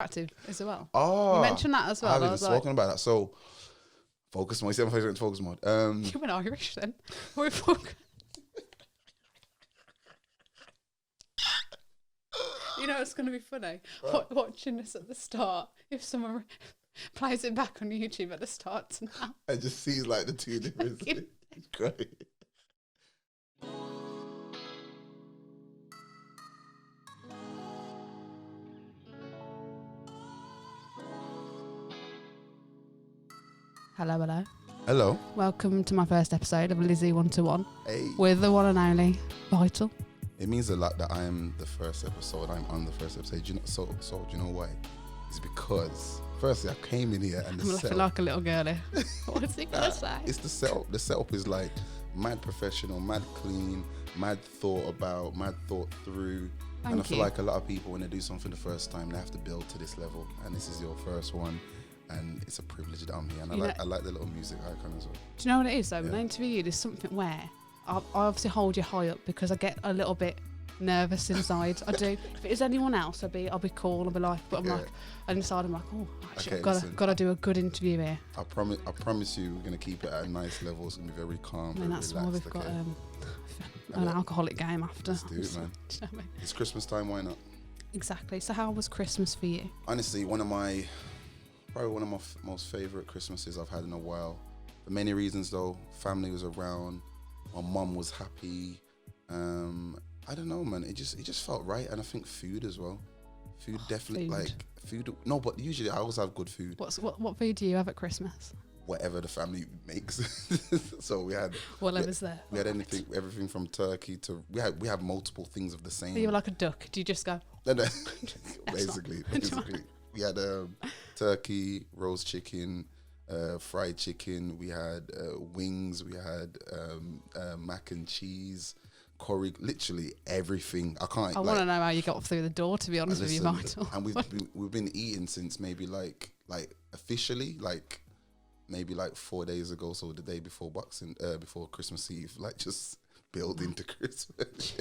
active as well. Oh, You mentioned that as well. I haven't I even was spoken about that. So, focus mode. You said my focus mode. you went Irish then. We're focus. You know, it's going to be funny watching this at the start. If someone plays it back on YouTube at the start to now. I just see like the two differences. It's great. Hello. Hello. Welcome to my first episode of Lizzie 1-1 Hey. with the one and only Vital. It means a lot that I'm the first episode. I'm on the first episode. Do you know, so do you know why? It's because firstly I came in here and the I'm laughing setup. like a little girl here. What's he gonna say? It's the setup. The setup is like mad professional, mad clean, mad thought about, mad thought through. And I feel like a lot of people, when they do something the first time, they have to build to this level. And this is your first one. And it's a privilege that I'm here. And I like the little music icon as well. Do you know what it is though? When I interview you, there's something where I obviously hold you high up because I get a little bit nervous inside. I do. If it was anyone else, I'll be cool. I'll be like, but I'm like, and inside I'm like, oh, actually, I've got to do a good interview here. I promise you, we're gonna keep it at a nice level. It's gonna be very calm. And that's why we've got an alcoholic game after. Let's do it, man. Do you know what I mean? It's Christmas time. Why not? Exactly. So how was Christmas for you? Honestly, probably one of my most favourite Christmases I've had in a while. For many reasons though. Family was around. My mum was happy. I don't know, man. It just felt right, and I think food as well. Food definitely food. like food. No, but usually I always have good food. What food do you have at Christmas? Whatever the family makes. So we had whatever's there. We had everything from turkey to we have multiple things of the same. So you were like a duck. Do you just go? No. basically. We had turkey, roast chicken, fried chicken. We had wings. We had mac and cheese, curry. Literally everything. I want to know how you got through the door. To be honest with you, Vital. And we've been eating since maybe like officially like maybe like 4 days ago. So the day before before Christmas Eve, like just building to Christmas.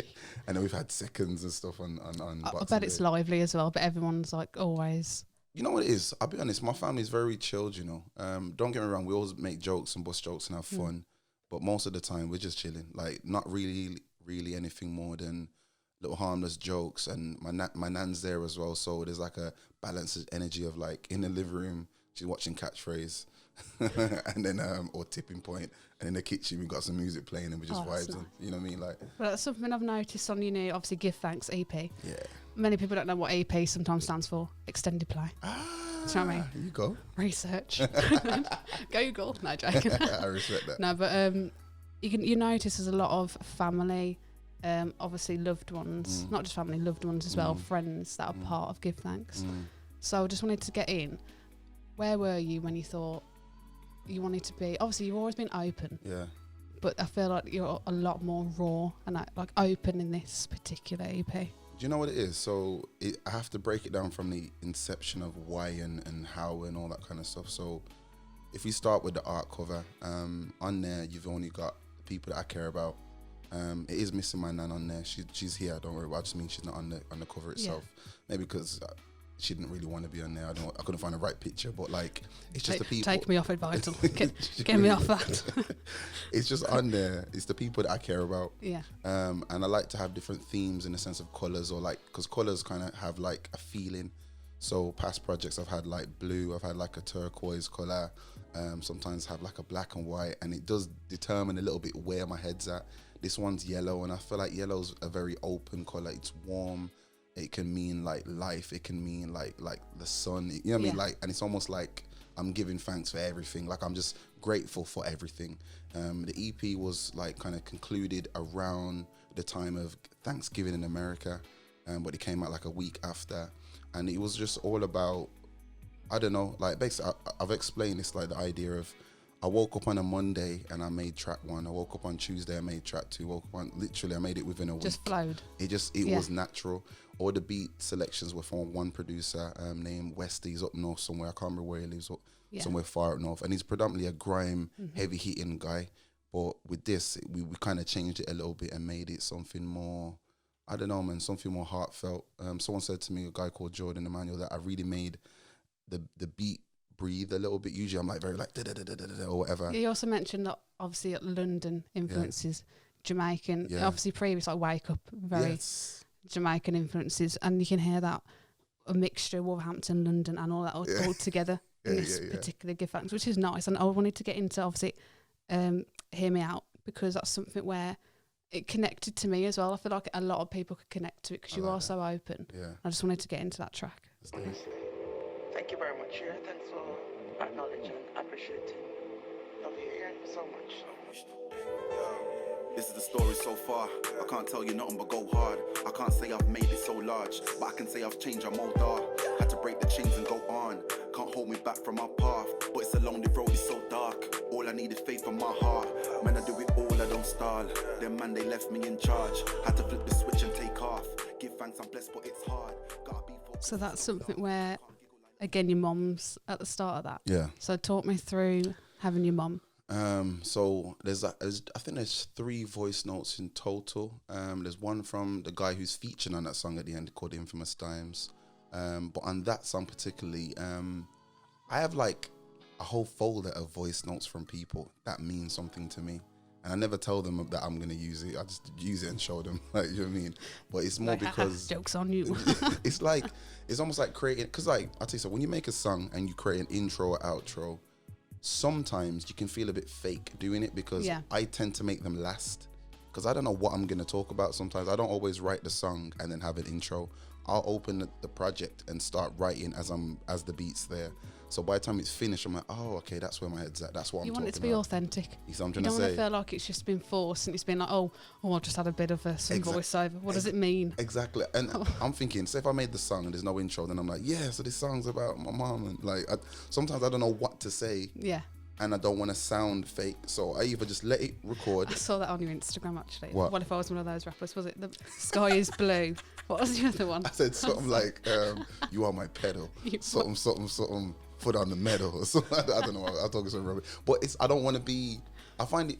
And then we've had seconds and stuff on I bet it's lively as well, but everyone's like always. You know what it is? I'll be honest, my family's very chilled, you know. Don't get me wrong, we always make jokes and bust jokes and have fun. But most of the time we're just chilling. Like not really anything more than little harmless jokes. And my nan's there as well, so there's like a balanced energy of like in the living room, she's watching Catchphrase. And then or Tipping Point, and in the kitchen we got some music playing and we just vibes. Nice. You know what I mean? Like, well, that's something I've noticed on your new, obviously, Give Thanks EP. Yeah. Many people don't know what EP sometimes stands for. Extended play. Do you know what I mean? Here you go. Research. Google. No, joking. I respect that. No, but you notice there's a lot of family, obviously loved ones, not just family, loved ones as well, friends that are part of Give Thanks. So I just wanted to get in. Where were you when you thought you wanted to be? Obviously, you've always been open. Yeah. But I feel like you're a lot more raw and like open in this particular EP. Do you know what it is? So I have to break it down from the inception of why and how and all that kind of stuff. So if we start with the art cover, on there you've only got people that I care about. It is missing my nan on there. She's here. Don't worry. I just mean she's not on the cover itself. Yeah. Maybe because she didn't really want to be on there. I couldn't find the right picture, but like it's just the people. Take me off it, Vital. Get me off that. It's just on there. It's the people that I care about. Yeah. And I like to have different themes in the sense of colors, or like because colors kind of have like a feeling. So past projects I've had like blue, I've had like a turquoise color. Sometimes have like a black and white, and it does determine a little bit where my head's at. This one's yellow, and I feel like yellow's a very open color. It's warm. It can mean like life. It can mean like the sun. You know what I mean? Like, and it's almost like I'm giving thanks for everything. Like I'm just grateful for everything. The EP was like kind of concluded around the time of Thanksgiving in America, but it came out like a week after, and it was just all about, I don't know, like basically I've explained this, like the idea of I woke up on a Monday and I made track 1. I woke up on Tuesday, I made track 2. Literally I made it within a week. Just flowed. It was natural. All the beat selections were from one producer named Westy. He's up north somewhere. I can't remember where he lives, somewhere far up north. And he's predominantly a grime, heavy hitting guy. But with this, we kind of changed it a little bit and made it something more, I don't know, man, something more heartfelt. Someone said to me, a guy called Jordan Emmanuel, that I really made the beat breathe a little bit. Usually I'm like very like da-da-da-da-da-da or whatever. You also mentioned that obviously London influences Jamaican. Yeah. Obviously previous like Wake Up, very Jamaican influences, and you can hear that a mixture of Wolverhampton, London and all that all together in this particular Give Thanks, which is nice. And I wanted to get into obviously Hear Me Out, because that's something where it connected to me as well. I feel like a lot of people could connect to it because you are so open. Yeah. I just wanted to get into that track. Thank you very much. Yeah, thanks for acknowledging. I appreciate it. Love you. Yeah, so much. This is the story so far. I can't tell you nothing but go hard. I can't say I've made it so large, but I can say I've changed, I'm older. Had to break the chains and go on. Can't hold me back from my path, but it's a lonely road, it's so dark. All I need is faith from my heart. Man, I do it all, I don't stall. Them man, they left me in charge. Had to flip the switch and take off. Give thanks, I'm blessed, but it's hard. Gotta be So that's something where, again, your mum's at the start of that. Yeah. So talk me through having your mum. So I think there's 3 voice notes in total. There's one from the guy who's featured on that song at the end called Infamous Times. But on that song particularly, I have like a whole folder of voice notes from people that mean something to me. And I never tell them that I'm going to use it. I just use it and show them, like, you know what I mean? But it's more like, because... Joke's on you. It's almost like creating... Because like, I'll tell you so, when you make a song and you create an intro or outro, sometimes you can feel a bit fake doing it, because I tend to make them last. Because I don't know what I'm going to talk about sometimes. I don't always write the song and then have an intro. I'll open the project and start writing as the beat's there. So by the time it's finished, I'm like, oh, okay, that's where my head's at. That's what I'm talking about. You want it to be authentic. You know what I'm trying to say? You don't want to feel like it's just been forced and it's been like, oh, I've just had a bit of some voiceover. What does it mean? Exactly. And I'm thinking, say if I made the song and there's no intro, then I'm like, yeah, so this song's about my mom. And like, sometimes I don't know what to say. Yeah. And I don't want to sound fake. So I either just let it record. I saw that on your Instagram, actually. What if I was one of those rappers? Was it The Sky is Blue? What was the other one? I said something like, you are my pedal. Something. Foot on the metal or something. I don't know. I'll talk something rubbish. But I don't want to be. I find it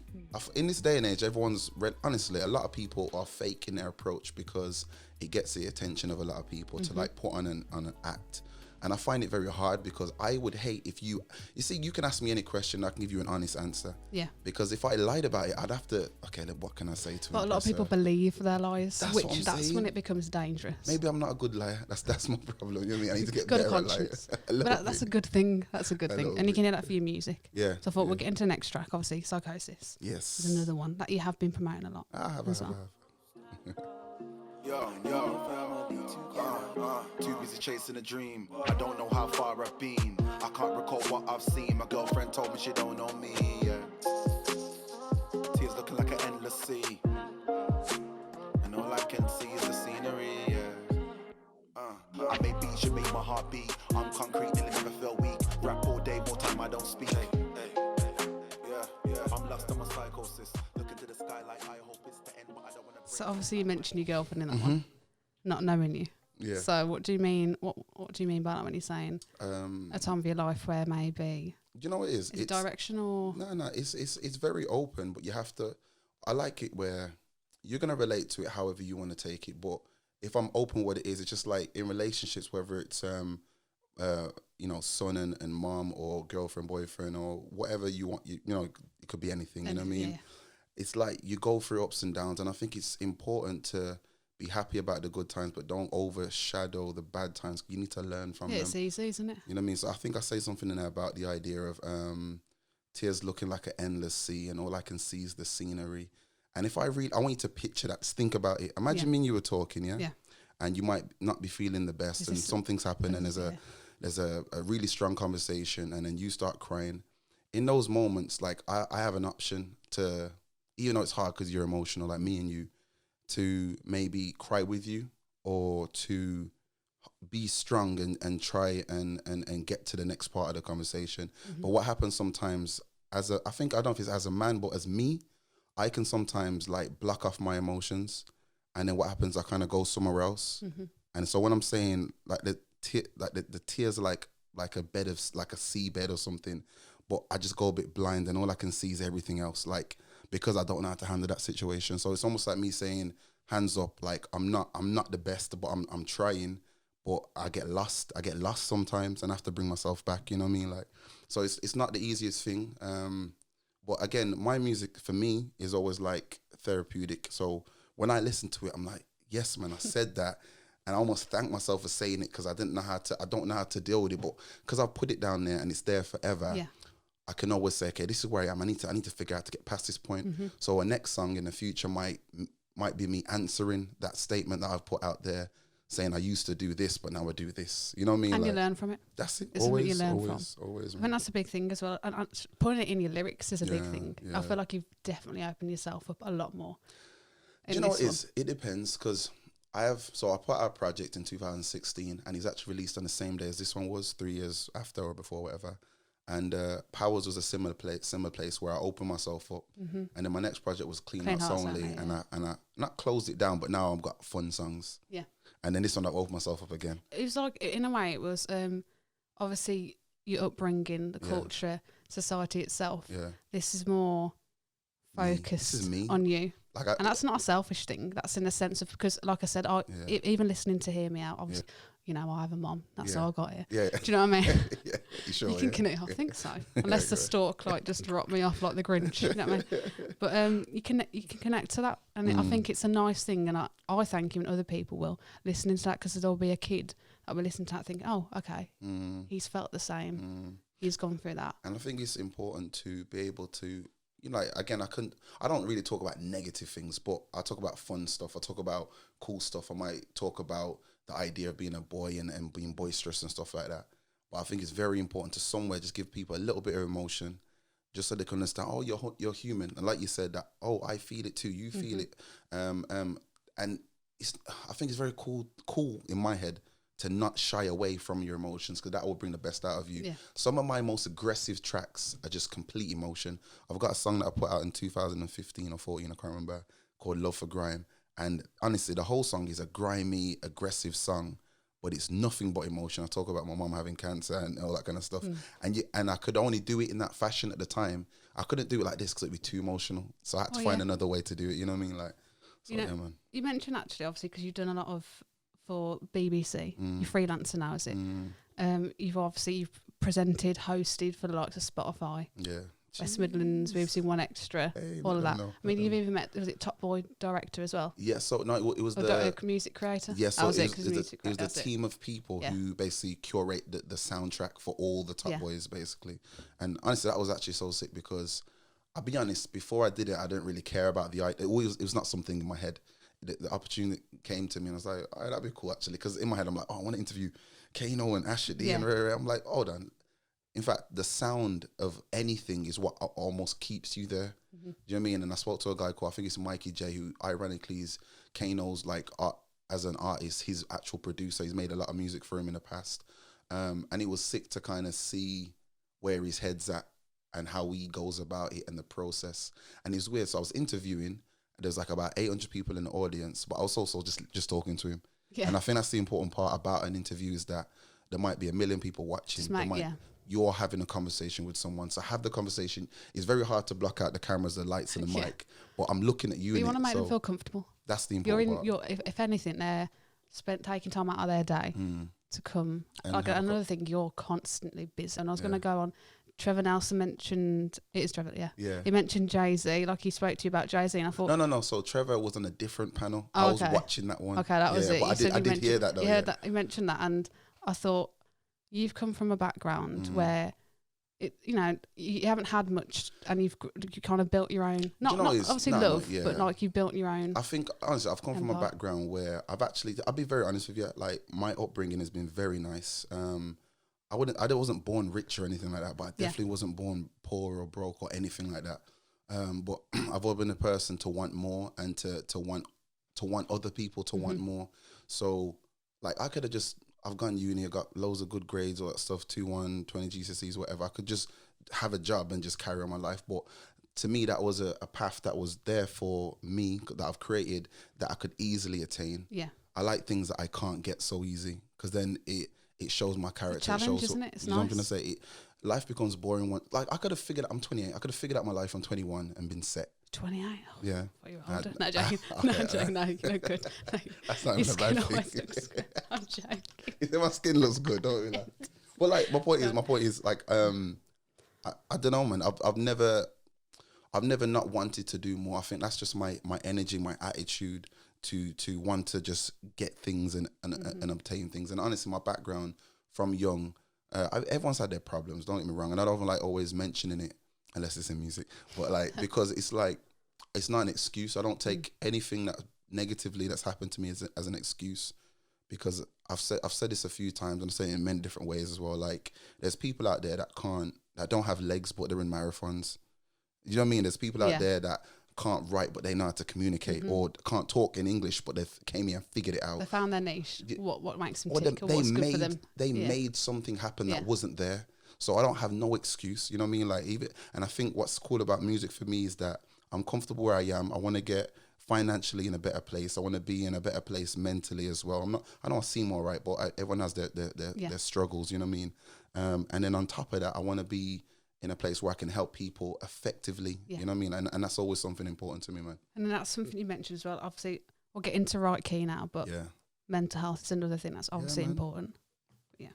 in this day and age, everyone's honestly, a lot of people are fake in their approach because it gets the attention of a lot of people to like put on an act. And I find it very hard, because I would hate if you see, you can ask me any question, I can give you an honest answer. Yeah. Because if I lied about it, I'd have to, okay, then what can I say to But a lot of people believe their lies, that's when it becomes dangerous. Maybe I'm not a good liar. That's my problem. You know what I mean? I need to get better at lying. But that's a good thing. That's a good thing. And you can hear that for your music. Yeah. So I thought we'll get into the next track, obviously, Psychosis. Yes. There's another one that you have been promoting a lot. I have. Too busy chasing a dream. I don't know how far I've been. I can't recall what I've seen. My girlfriend told me she don't know me. Yeah. Tears looking like an endless sea, and all I can see is the scenery. Yeah. I made beats, you made my heart beat. I'm concrete, nearly never felt weak. Rap all day, more time I don't speak. Yeah. I'm lost on my psychosis. Looking to the sky like I hope it's the end, but I don't want to. So obviously you mentioned your girlfriend in that one, not knowing you. Yeah. So what do you mean? What do you mean by that when you're saying a time of your life where maybe? You know what it is? Is it direction or? No. It's very open, but you have to. I like it where you're gonna relate to it however you want to take it. But if I'm open, what it is, it's just like in relationships, whether it's son and mom, or girlfriend, boyfriend, or whatever you want. You know, it could be anything. You know what I mean? Yeah. It's like you go through ups and downs, and I think it's important to be happy about the good times, but don't overshadow the bad times. You need to learn from them. It's easy, isn't it? You know what I mean? So I think I say something in there about the idea of tears looking like an endless sea, and all I can see is the scenery. And if I want you to picture that, just think about it. Imagine me and you were talking, yeah? And you might not be feeling the best, and something's happened, and there's a really strong conversation, and then you start crying. In those moments, like I have an option to, even though it's hard because you're emotional, like me and you, to maybe cry with you, or to be strong and try and get to the next part of the conversation. But what happens sometimes, I don't know if it's as a man, but as me, I can sometimes like block off my emotions, and then what happens, I kind of go somewhere else. And so when I'm saying like the tears are like a bed of, like a seabed or something, but I just go a bit blind, and all I can see is everything else, like, because I don't know how to handle that situation. So it's almost like me saying hands up, like I'm not the best, but I'm trying. But I get lost sometimes, and I have to bring myself back. You know what I mean? Like, so it's not the easiest thing. But again, my music for me is always like therapeutic. So when I listen to it, I'm like, yes, man, I said that. And I almost thank myself for saying it, because I don't know how to deal with it. But because I've put it down there and it's there forever, I can always say, okay, this is where I am. I need to figure out to get past this point. So a next song in the future might be me answering that statement that I've put out there, saying I used to do this, but now I do this. You know what I mean? And like, you learn from it. That's it. It's Always, something you learn always, from. always. I think that's a big thing as well. And putting it in your lyrics is a big thing. Yeah. I feel like you've definitely opened yourself up a lot more. Do you know what it is? It depends, because I put out a project in 2016, and he's actually released on the same day as this one was, 3 years after or before, whatever. And Powers was a similar place where I opened myself up. And then my next project was Clean Hearts Only, and I not closed it down, but now I've got fun songs. Yeah. And then this one I've opened myself up again. It was like, in a way, it was obviously your upbringing, the culture, society itself. Yeah. This is more focused on you. And that's not a selfish thing. That's in the sense of, because like I said, even listening to Hear Me Out, obviously, you know, I have a mom. That's how I got here. Yeah. Do you know what I mean? Sure, you can connect. I think so. Unless the stork just dropped me off like the Grinch. You know what I mean? But you can connect to that, and I think it's a nice thing. And I thank him, and other people will listening to that, because there'll be a kid that will listen to that, thinking, oh, okay, he's felt the same. He's gone through that. And I think it's important to be able to, you know, again, I don't really talk about negative things, but I talk about fun stuff. I talk about cool stuff. I might talk about the idea of being a boy and being boisterous and stuff like that. But I think it's very important to somewhere just give people a little bit of emotion, just so they can understand, oh, you're human. And like you said, that, oh, I feel it too, you feel it. And I think it's very cool in my head to not shy away from your emotions, because that will bring the best out of you. Yeah. Some of my most aggressive tracks are just complete emotion. I've got a song that I put out in 2015 or 14, I can't remember, called Love for Grime. And honestly, the whole song is a grimy, aggressive song, but it's nothing but emotion. I talk about my mom having cancer and all that kind of stuff. And I could only do it in that fashion at the time. I couldn't do it like this because it'd be too emotional. So I had to find another way to do it. You know what I mean? Like, so, you know, man. You mentioned actually, obviously, because you've done a lot for BBC. You're freelancer now, is it? You've presented, hosted for the likes of Spotify. Yeah. West Midlands, BBC One Extra, all of that. I mean, you've even met, was it Top Boy director as well? Yeah, so no, it was the music creator. Yeah, so it was the team of people who basically curate the soundtrack for all the Top Boys, basically. And honestly, that was actually so sick, because I'll be honest, before I did it, I didn't really care about the idea. It was not something in my head. The opportunity came to me, and I was like, oh, that'd be cool, actually. Because in my head, I'm like, oh, I want to interview Kano and Ashley. And I'm like, hold on. In fact, the sound of anything is what almost keeps you there. Do you know what I mean? And I spoke to a guy called, I think it's Mikey J, who ironically is Kano's like as an artist, his actual producer. He's made a lot of music for him in the past. And it was sick to kind of see where his head's at and how he goes about it and the process. And it's weird. So I was interviewing, there's like about 800 people in the audience, but I was also just talking to him. Yeah. And I think that's the important part about an interview, is that there might be 1 million people watching. You're having a conversation with someone. So have the conversation. It's very hard to block out the cameras, the lights, and the mic. But I'm looking at you. But you want to make them feel comfortable. That's the important part. If anything, they're taking time out of their day to come. And like another thing, you're constantly busy. And I was going to go on. Trevor Nelson mentioned, it is Trevor, yeah. He mentioned Jay-Z, like he spoke to you about Jay-Z, and I thought... No. So Trevor was on a different panel. I was watching that one. Okay, that was it. But I did hear that though. Yeah, he mentioned that, and I thought, you've come from a background where, you haven't had much, and you kind of built your own, not obviously but like you've built your own. I think, honestly, I've come from a background where I'll be very honest with you, like my upbringing has been very nice. I wasn't born rich or anything like that, but I definitely wasn't born poor or broke or anything like that. But I've always been a person to want more and to want other people to want more. So like I've gone uni, I got loads of good grades, all that stuff, 2-1, 20 GCSEs, whatever. I could just have a job and just carry on my life. But to me, that was a path that was there for me, that I've created, that I could easily attain. Yeah. I like things that I can't get so easy, because then it shows my character. challenge, it shows, isn't it? It's you know what I'm nice. gonna say? Life becomes boring. Like I could have figured. I'm 28. I could have figured out my life on 21 and been set. 28. Oh, Yeah. I thought you were older. No, joking. No, joking. No, you look good. No, That's not your even a skin bad always thing. looks good. I'm joking. My skin looks good, don't you? Like, well, like my point is like I don't know, man. I've never not wanted to do more. I think that's just my energy, my attitude to want to just get things and obtain things. And honestly, my background from young, everyone's had their problems. Don't get me wrong, and I don't even like always mentioning it unless it's in music. But like because it's like it's not an excuse. I don't take anything that negatively that's happened to me as an excuse, because I've said this a few times and I'm saying it in many different ways as well. Like there's people out there that don't have legs but they're in marathons. You know what I mean? There's people out there that can't write but they know how to communicate, or can't talk in English but they've came here and figured it out. They found their niche. What makes them Or tick, or what's good for them. They made something happen that wasn't there. So I don't have no excuse. You know what I mean? Like even, and I think what's cool about music for me is that I'm comfortable where I am. I want to get financially in a better place. I want to be in a better place mentally as well. I don't seem all right, but everyone has their struggles. You know what I mean? And then on top of that, I want to be in a place where I can help people effectively. You know what I mean? And that's always something important to me, man. And then that's something you mentioned as well. Obviously, we'll get into right key now, but mental health is another thing that's obviously important. Yeah.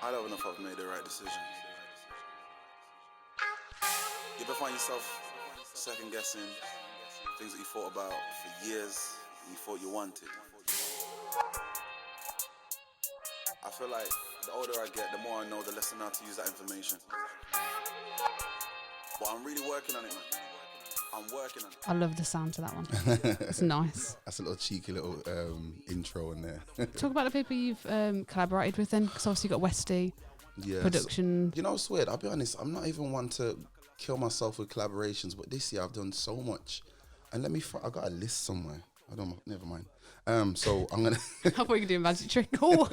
I don't know if I've made the right decision. You ever find yourself second guessing things that you thought about for years and you thought you wanted? I feel like the older I get, the more I know, the less I know how to use that information. But I'm really working on it, man. I'm working on it. I love the sound to that one. It's nice. That's a little cheeky little intro in there. Talk about the people you've collaborated with then, because obviously you got Westy, production. So, you know, it's weird. I'll be honest, I'm not even one to kill myself with collaborations, but this year I've done so much. And I got a list somewhere. Never mind. So I'm going to... I thought you could do a magic trick. Oh,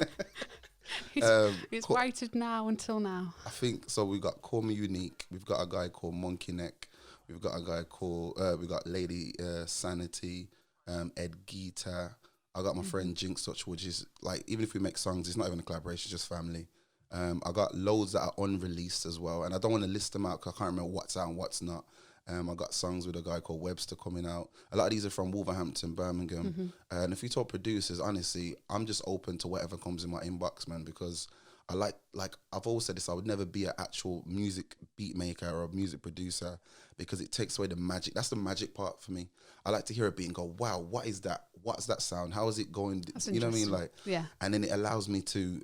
it's waited now until now. I think, so we got Call Me Unique. We've got a guy called Monkey Neck. We've got a guy called, we got Lady Sanity, Ed Gita. I got my friend Jinx Touch, which is like, even if we make songs, it's not even a collaboration, it's just family. I got loads that are unreleased as well. And I don't want to list them out because I can't remember what's out and what's not. I got songs with a guy called Webster coming out. A lot of these are from Wolverhampton, Birmingham. And if you talk producers, honestly, I'm just open to whatever comes in my inbox, man, because I like I've always said this, I would never be an actual music beat maker or a music producer because it takes away the magic. That's the magic part for me. I like to hear a beat and go, wow, what is that? What's that sound? How is it going? That's you know what I mean? Like, yeah. And then it allows me to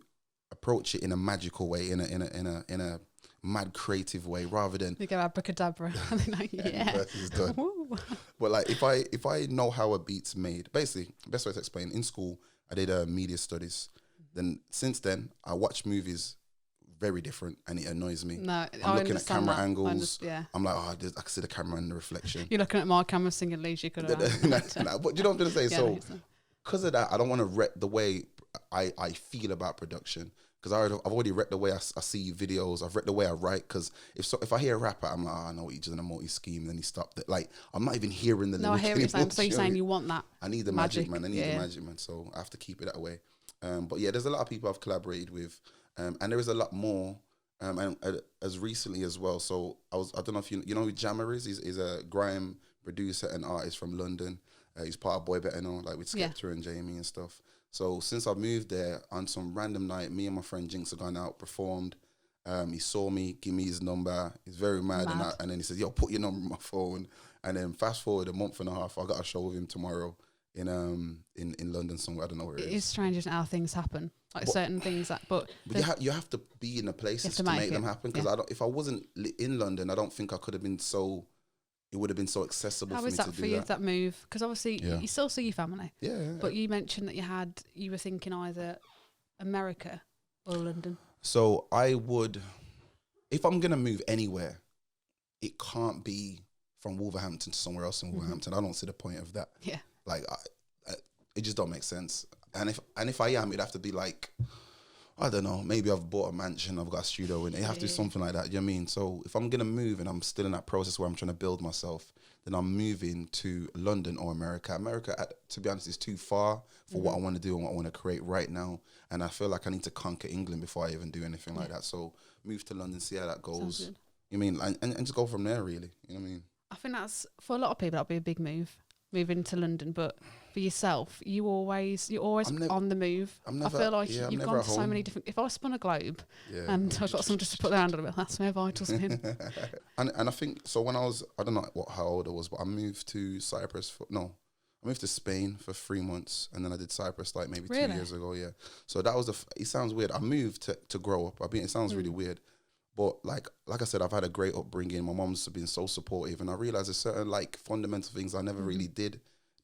approach it in a magical way, in a mad creative way, rather than you go abracadabra. Like, yeah. Is done. But like if I know how a beat's made, basically, best way to explain, in school I did media studies. Then since then I watch movies very different and it annoys me. No, I'm looking at camera that. angles. I'm like, I can see the camera and the reflection. You're looking at my camera singing Leisure, you could have. But you know what I'm going to say? Yeah, so because of that, I don't want to wreck the way I feel about production. Because I've already wrecked the way I see videos. I've wrecked the way I write. Because if I hear a rapper, I'm like, I know he's just in a multi-scheme. And then he stopped it. Like, I'm not even hearing the lyrics. No, I hear what you're saying. So you're saying you want that. I need the magic, man. I need the magic, man. So I have to keep it that way. But yeah, there's a lot of people I've collaborated with. And there is a lot more. And as recently as well. So I don't know if you know who Jammer is. He's a grime producer and artist from London. He's part of Boy Better Know, like with Skepta and Jamie and stuff. So since I moved there, on some random night, me and my friend Jinx have gone out, performed. He saw me, give me his number. He's very mad. And then he says, yo, put your number on my phone. And then fast forward a month and a half, I got a show with him tomorrow in London somewhere. I don't know where it is. It is strange isn't it, how things happen. Like certain things that, but you have to be in the places to make them happen. Because if I wasn't in London, I don't think I could have been so. It would have been so accessible for me to do that. How is that for you, that move? Because obviously you still see your family. Yeah. But you mentioned that you were thinking either America or London. So I would, if I'm going to move anywhere, it can't be from Wolverhampton to somewhere else in Wolverhampton. I don't see the point of that. Yeah. Like, it just don't make sense. And if I am, it'd have to be like, I don't know, maybe I've bought a mansion, I've got a studio in it. You have to do something like that, you know what I mean? So if I'm going to move and I'm still in that process where I'm trying to build myself, then I'm moving to London or America. America, to be honest, is too far for what I want to do and what I want to create right now. And I feel like I need to conquer England before I even do anything like that. So move to London, see how that goes. You mean, and just go from there, really. You know what I mean? I think that's, for a lot of people, that'll be a big move, moving to London. But for yourself, you're always on the move. I feel like you've gone to so many different. If I spun a globe and I've got someone just to put their hand on it, that's my vital spin. and I think so. When I was, I don't know how old I was, but I moved to Cyprus I moved to Spain for 3 months, and then I did Cyprus like maybe 2 years ago. Yeah, so that was it sounds weird. I moved to grow up. It sounds really weird. But like I said, I've had a great upbringing. My mom's been so supportive, and I realized there's certain like fundamental things I never really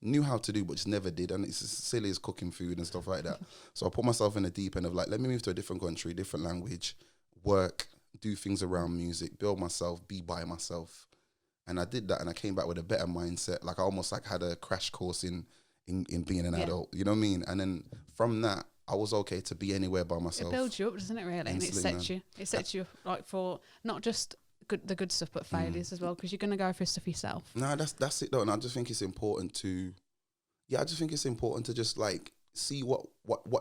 knew how to do, but just never did. And it's as silly as cooking food and stuff like that. So I put myself in the deep end of like, let me move to a different country, different language, work, do things around music, build myself, be by myself. And I did that, and I came back with a better mindset. Like I almost like had a crash course in being an adult. You know what I mean? And then from that, I was okay to be anywhere by myself. It builds you up, doesn't it, really? And it sets you. It sets you up, like, for not just the good stuff, but failures as well, because you're going to go through stuff yourself. No, that's it though. And I just think it's important to, just like see what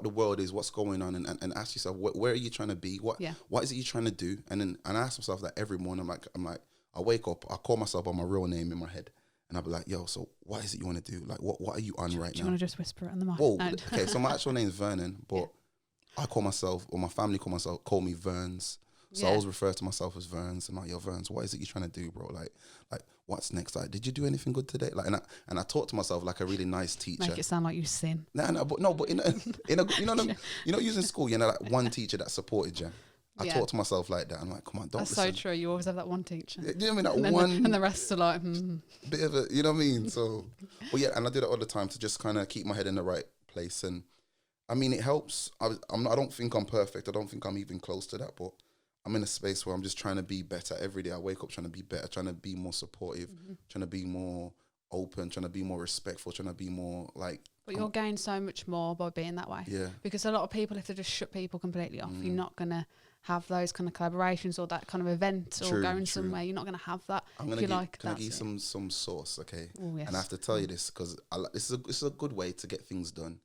the world is, what's going on, and ask yourself, where are you trying to be? What is it you're trying to do? And I ask myself that every morning. I'm like, I wake up, I call myself by my real name in my head. And I'll be like, yo, so what is it you want to do? Like, what are you on right now? Do you want to just whisper it on the mic? Whoa, okay, so my actual name is Vernon, but I call myself, or my family call me Verns. So I always refer to myself as Verns. I'm like, yo, Verns, what is it you're trying to do, bro? Like, what's next? Like, did you do anything good today? Like, and I talk to myself like a really nice teacher. Make it sound like you sin. But in a, using school, like one teacher that supported you. I talk to myself like that. I'm like, come on, don't listen. That's so true. You always have that one teacher. You know what I mean? And the rest are like, bit of a, you know what I mean? So, well, yeah, and I do that all the time to just kind of keep my head in the right place. And I mean, it helps. I don't think I'm perfect. I don't think I'm even close to that, but I'm in a space where I'm just trying to be better every day. I wake up trying to be better, trying to be more supportive, trying to be more open, trying to be more respectful, trying to be more like. But you'll gain so much more by being that way. Yeah. Because a lot of people, if they just shut people completely off, you're not going to have those kind of collaborations or that kind of event or going somewhere. You're not going to have that. I'm going to give you some sauce, okay? Ooh, yes. And I have to tell you this because this is a good way to get things done.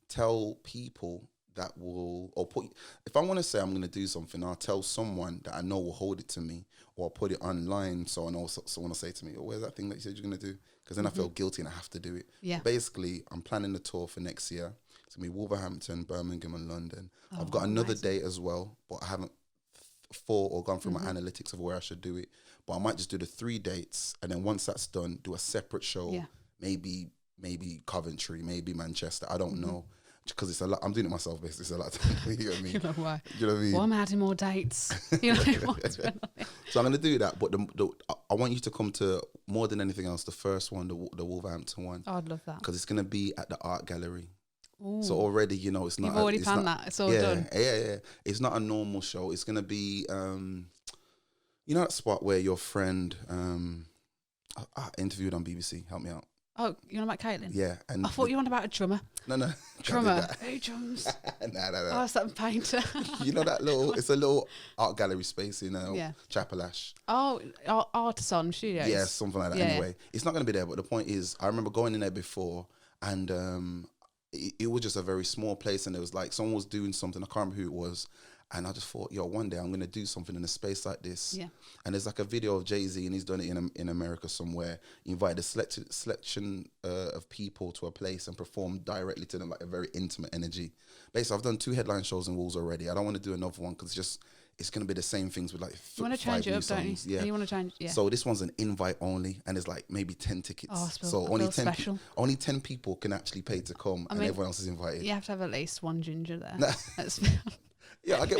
Tell people that will, or put, if I want to say I'm going to do something, I'll tell someone that I know will hold it to me, or I'll put it online so I know someone will say to me, oh, where's that thing that you said you're going to do? Because then I feel guilty and I have to do it. Yeah. Basically, I'm planning the tour for next year. It's going to be Wolverhampton, Birmingham and London. I've got another date as well, but I haven't thought or gone through my analytics of where I should do it. But I might just do the 3 dates, and then once that's done, do a separate show, maybe Coventry, maybe Manchester. I don't know. Because it's a lot. I'm doing it myself, basically. It's a lot. You know what I mean? You know why? You know what I mean? Why am I adding more dates? You know what's going on? So I'm going to do that, but I want you to come to, more than anything else, the first one, the Wolverhampton one. Oh, I'd love that. Because it's going to be at the art gallery. Ooh. So already, it's not. You've already planned that. It's all done. Yeah. It's not a normal show. It's going to be, that spot where your friend I interviewed on BBC. Help me out. Oh, you're on about Caitlin? Yeah. And I thought you were on about a drummer. No. Drummer? Who drums? No. Oh, it's that painter. It's a little art gallery space in Chapel Ash. Oh, Artisan Studios. Yeah, something like that. Yeah. Anyway, it's not going to be there, but the point is, I remember going in there before, and it was just a very small place, and it was like someone was doing something, I can't remember who it was, and I just thought, one day I'm going to do something in a space like this. Yeah. And there's like a video of Jay-Z, and he's done it in America somewhere. He invited a selection of people to a place and performed directly to them, like a very intimate energy. Basically, I've done 2 headline shows in Wolves already. I don't want to do another one because it's going to be the same things with like you want to change it up, don't you? Yeah. You want to change, yeah. So this one's an invite only, and there's like maybe 10 tickets. Oh, so only 10 people can actually pay to come, and everyone else is invited. You have to have at least one ginger there. Yeah, I get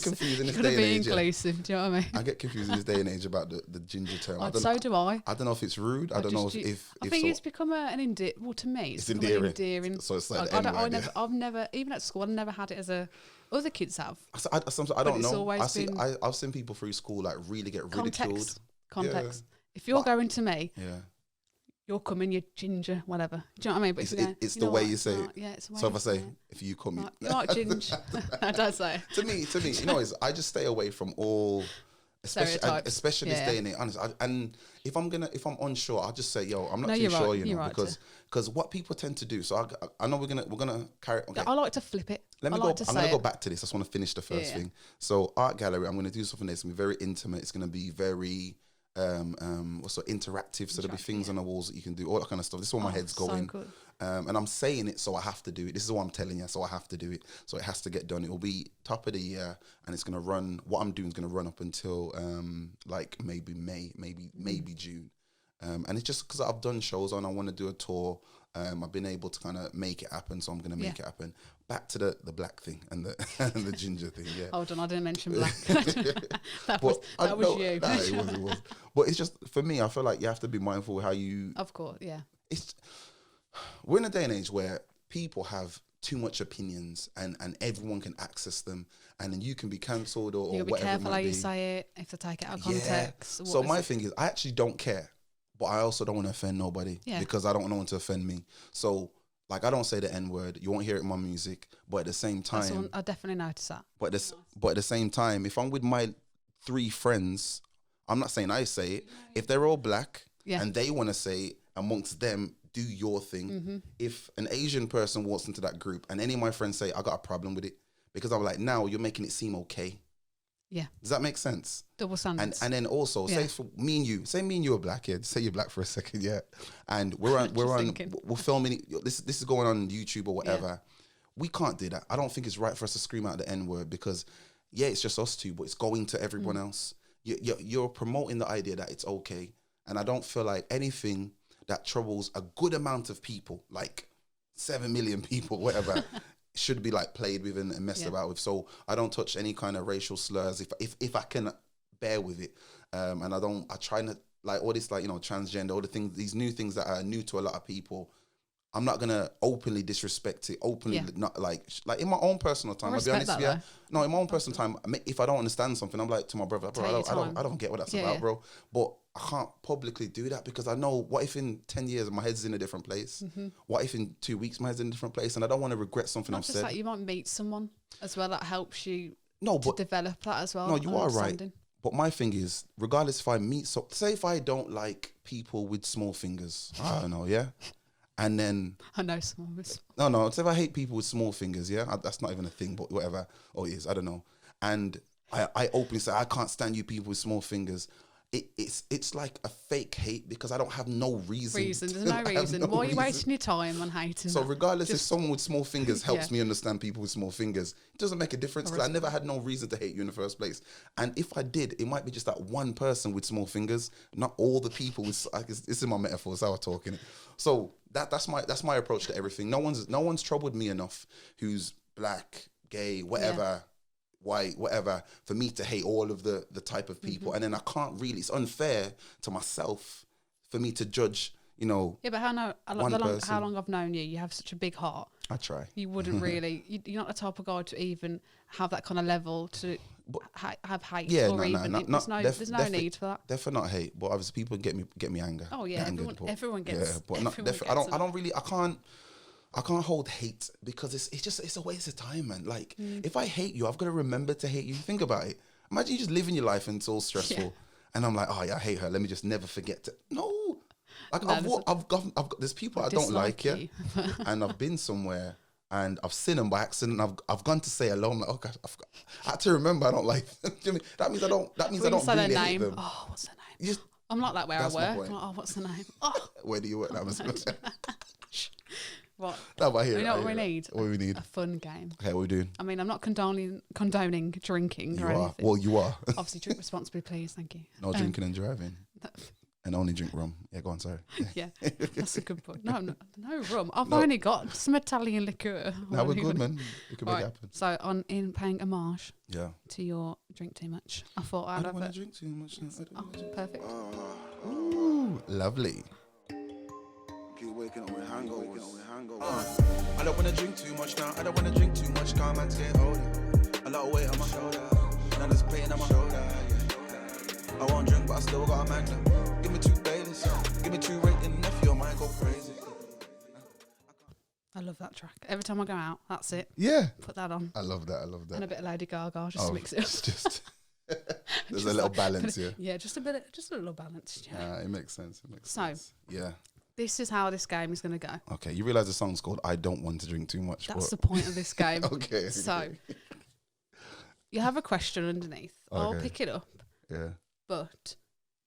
confused in this day and age. Inclusive, do you know what I mean? I get confused in this day and age about the ginger term. So do I. I don't know if it's rude. I don't know if I think it's become an endearing. Well, to me, it's endearing. So it's like I've never, even at school, I've never had it as a. Other kids have. I don't know. I've seen people through school like really get ridiculed. Context. If you're going to me, you're coming, you ginger, whatever. Do you know what I mean? But It's the way you say it. Yeah, it's the way So if I you say, if you come, you're not ginger. I don't say. to me, you know, I just stay away from all, especially this day and age. Honestly, and if I'm unsure, I'll just say, yo, I'm not too sure, you know, because what people tend to do. So I know we're gonna carry. Okay. I like to flip it. I'm gonna go back to this. I just want to finish the first thing. So art gallery, I'm gonna do something that's gonna be very intimate. It's gonna be very also interactive. So there'll be things on the walls that you can do, all that kind of stuff. This is where my head's going. So and I'm saying it, so I have to do it. This is what I'm telling you, so I have to do it. So it has to get done. It will be top of the year, and it's gonna run. What I'm doing is gonna run up until like maybe May, maybe June. And it's just because I've done shows on. I want to do a tour. I've been able to kind of make it happen, so I'm gonna make it happen. Back to the black thing and the ginger thing. Yeah. Hold on, I didn't mention black. that was you. Nah, it was. But it's just for me. I feel like you have to be mindful how you. Of course, yeah. We're in a day and age where people have too much opinions and everyone can access them, and then you can be cancelled or whatever. You gotta be careful how you say it, if they take it out of context. So my thing is, I actually don't care, but I also don't want to offend nobody because I don't want no one to offend me. So like, I don't say the N-word. You won't hear it in my music, but at the same time, I definitely notice that. But at the same time, if I'm with my 3 friends, I'm not saying I say it. If they're all black and they want to say it amongst them, do your thing. Mm-hmm. If an Asian person walks into that group and any of my friends say, I got a problem with it, because I'm like, now you're making it seem okay. Yeah. Does that make sense? Double standards. And then also, say for me and you are black, say you're black for a second, and we're filming it. This is going on YouTube or whatever. Yeah. We can't do that. I don't think it's right for us to scream out the N-word because, it's just us two, but it's going to everyone else. You're promoting the idea that it's okay. And I don't feel like anything that troubles a good amount of people, like 7 million people, whatever, should be like played with and messed about with. So I don't touch any kind of racial slurs if I can bear with it. And I try not, like all this, like, you know, transgender, all the things, these new things that are new to a lot of people. I'm not gonna openly disrespect it. Not like in my own personal time. I'll be honest with you. No, in my own personal time, if I don't understand something, I'm like to my brother, bro, I don't get what that's about, bro. But I can't publicly do that because I know, what if in 10 years my head's in a different place? Mm-hmm. What if in 2 weeks my head's in a different place? And I don't want to regret something I've said. Like, you might meet someone as well that helps you to develop that as well. No, you are right. But my thing is, regardless if I meet, say if I don't like people with small fingers, I don't know, and then I know small fingers. No. So if I hate people with small fingers, that's not even a thing, but whatever. Or it is, I don't know. And I openly say I can't stand you people with small fingers. It's like a fake hate because I don't have no reason. There's no reason. Why are you wasting your time on hating? So regardless if someone with small fingers helps me understand people with small fingers, it doesn't make a difference because I never had no reason to hate you in the first place. And if I did, it might be just that one person with small fingers, not all the people with. This is my metaphor. It's how I'm talking. So that's my approach to everything. No one's troubled me enough who's black, gay, whatever. White, whatever, for me to hate all of the type of people. And then I can't really, it's unfair to myself for me to judge, you know. Yeah, but how long I've known you, you have such a big heart. I try. You wouldn't really, you're not the type of guy to even have that kind of level to have hate there's no need for that. Definitely not hate, but obviously people get me anger. Oh yeah, everyone gets. Yeah, but I can't hold hate because it's a waste of time, man. Like if I hate you, I've got to remember to hate you. Think about it. Imagine you just living your life and it's all stressful, and I'm like, oh yeah, I hate her. Let me just never forget to. No, like I've got there's people I don't like, and I've been somewhere and I've seen them by accident. I've gone to say hello. I'm like, oh gosh, I had to remember I don't like them. That means I don't really hate them. Oh, what's their name? I'm like that where I work. I'm like, oh, what's the name? Oh, where do you work? What? No, but you know what we need? What we need? A fun game. Okay, what we do? I mean, I'm not condoning drinking or anything. Well, you are. Obviously, drink responsibly, please. Thank you. No drinking and driving. And only drink rum. Yeah, go on, sorry. Yeah, that's a good point. No rum. I've only got some Italian liqueur. No, we're good, man. We can make it happen. So, in paying homage to your drink too much, I thought I don't want to drink too much. Perfect. Ooh, lovely. Keep waking up with hangovers. I don't wanna drink too much now. I don't wanna drink too much. Calm man's getting older. A lot of weight on my shoulder. Now there's pain on my shoulder. I won't drink, but I still got a magnum. Give me 2 Baileys. Give me 2 rating if you're my I love that track. Every time I go out, that's it. Yeah. Put that on. I love that. I love that. And a bit of Lady Gaga just to mix it up. Just there's Just a little balance, yeah. Yeah, just a little balance. Yeah. It makes sense. It makes sense. Yeah. This is how this game is going to go. Okay, you realise the song's called "I Don't Want to Drink Too Much." That's the point of this game. Okay. So you have a question underneath. I'll Okay. pick it up, Yeah. but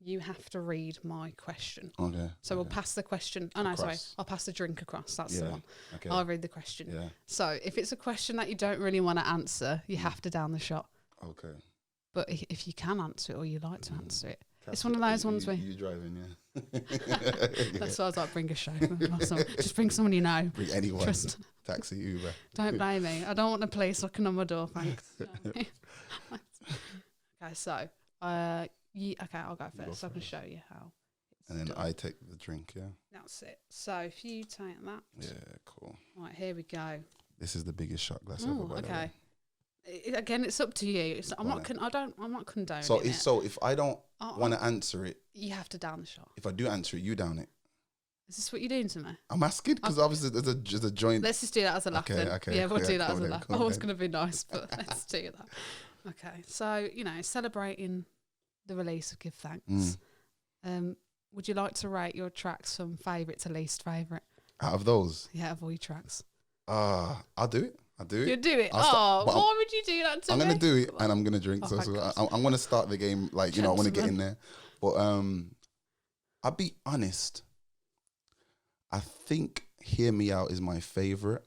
you have to read my question. Okay. So we'll pass the question. Oh no, sorry. Across. I'll pass the drink across. That's the Yeah. one. Okay. I'll read the question. Yeah. So if it's a question that you don't really want to answer, you have to down the shot. Okay. But if you can answer it or you like to answer it, it's one of those ones where you driving, yeah. that's why I was like, bring a chauffeur. Just bring someone you know. Bring anyone. Trust. Taxi, Uber. Don't blame me. I don't want the police knocking on my door, thanks. Okay, so okay, I'll go first. So I can show you how. It's And then done. I take the drink, yeah. That's it. So if you take that, Yeah, cool. right, here we go. This is the biggest shot glass ever. Oh, By the way. okay. Again, it's up to you. I'm not. I'm not condoning So it. if I don't want to answer it, You have to down the shot. if I do answer it, you down it. Is this what you're doing to me? I'm asking because obviously there's a joint. Let's just do that as a laugh. Okay, then. okay, Yeah, we'll yeah, do that cool as a then, laugh. cool I was then. going to be nice, but let's do that. Okay, so celebrating the release of Give Thanks. Would you like to rate your tracks from favourite to least favourite? Out of those, Yeah, of all your tracks. I'll do it. I'll do it. You do it. I'll but why would you do that to I'm me? gonna do it, and I'm gonna drink. Oh, so thank God. I'm gonna start the game like I want to get in Gentleman. there. But I'll be honest. I think "Hear Me Out" is my favorite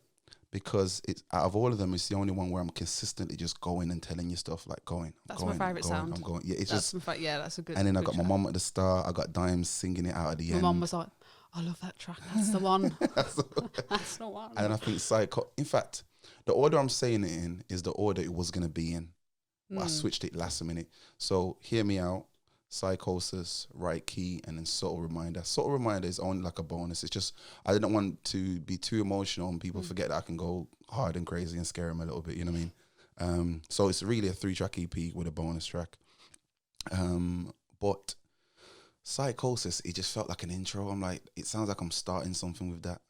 because it's out of all of them, it's the only one where I'm consistently just going and telling you stuff like going. That's going, my favourite going, sound. I'm going. Yeah, it's That's just. yeah, that's a good. And then I good got my track. mum at the start. I got Dimes singing it out at the My end. mum was like, "I love that track. That's the one. That's That's the one." And then I think Psycho. In fact, the order I'm saying it in is the order it was gonna be in. But I switched it last minute. So "Hear Me Out," Psychosis, Right Key, and then Subtle Reminder. Subtle Reminder is only like a bonus. It's just I didn't want to be too emotional and people forget that I can go hard and crazy and scare them a little bit. You know what I mean? So it's really a 3-track EP with a bonus track. But Psychosis, it just felt like an intro. I'm like, it sounds like I'm starting something with that.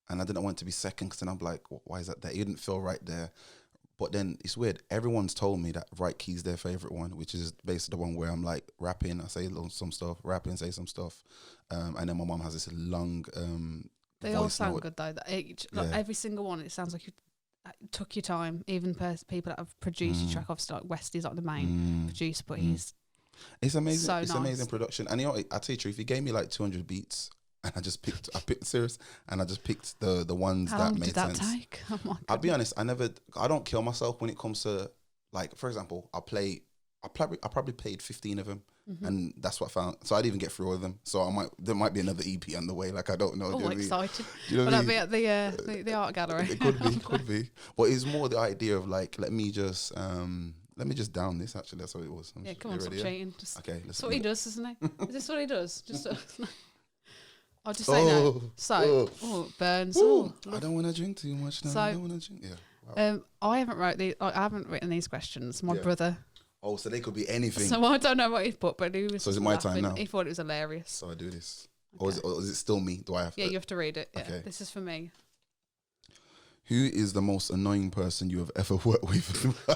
And I didn't want it to be second because then I'm like, why is that there? It didn't feel right there. But then it's weird. Everyone's told me that Right Key's their favorite one, which is basically the one where I'm like rapping, I say some stuff, rapping, say some stuff. And then my mom has this long They all voice sound note. good though. Every single one, it sounds like you took your time. Even people that have produced your track, obviously like Westy's like the main producer, but he's It's amazing. so It's nice. amazing production. And you know, I tell you the truth, he gave me like 200 beats, and I picked serious, and I just picked the ones How that long made did that sense. take? Oh my I'll be honest, I don't kill myself when it comes to, like, for example, I probably played 15 of them, and that's what I found. So I didn't even get through all of them. So there might be another EP on the way. Like, I don't know. Oh, do you know what I mean? excited! Do you know Will what I that mean? be at the art gallery? It could be. But it's more the idea of like, let me just down this. Actually, that's what it was. Yeah, come on, stop cheating. Just, Okay, that's what he does, isn't he? Is this what he does? Just. I'll just say Oh, no. So, it burns. Ooh, Oh, I don't want to drink too much now. So- I don't want to drink. Yeah. Wow. I haven't written these questions. My Yeah. brother. Oh, so they could be anything. So I don't know what he put, but he was. So is just it my time laughing. now? He thought it was hilarious. So I do this. Okay. Or is it still me? Do I have to? Yeah, you have to read it. Yeah, Okay. this is for me. Who is the most annoying person you have ever worked with?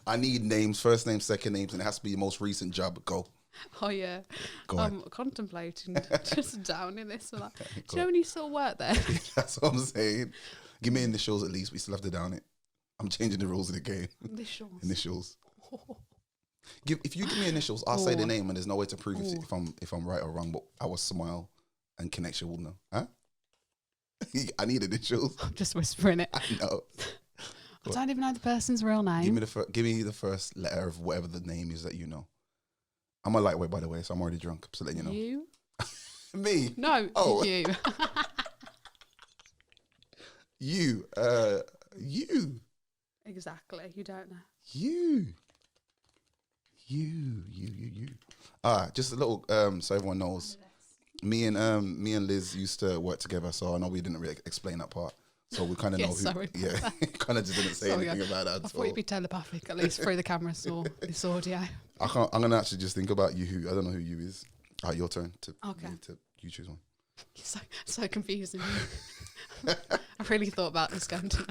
I need names, first names, second names, and it has to be the most recent job. Go. Oh yeah, Go I'm ahead. contemplating just downing this. Like, do Go you know when you still work there? That's what I'm saying. Give me initials at least. We still have to down it. I'm changing the rules of the game. Initials. If you give me initials, I'll say the name, and there's no way to prove if I'm right or wrong. But I will smile, and connection will know. Huh? I need initials. I'm just whispering it. I know. I don't even know the person's real name. Give me the first letter of whatever the name is that you know. I'm a lightweight, by the way, so I'm already drunk. So letting you know. You? Me? No, Oh. you. You. You. Exactly. You don't know. You. Just a little so everyone knows. Me and Liz used to work together, so I know we didn't really explain that part. So we kind of Yeah, know who. sorry. Yeah, kind of just didn't say Sorry, anything about that I at thought all. you'd be telepathic, at least through the cameras or this audio. I'm gonna actually just think about you. I don't know who you is. Your turn to Okay. you choose one. So confusing. I really thought about this going to.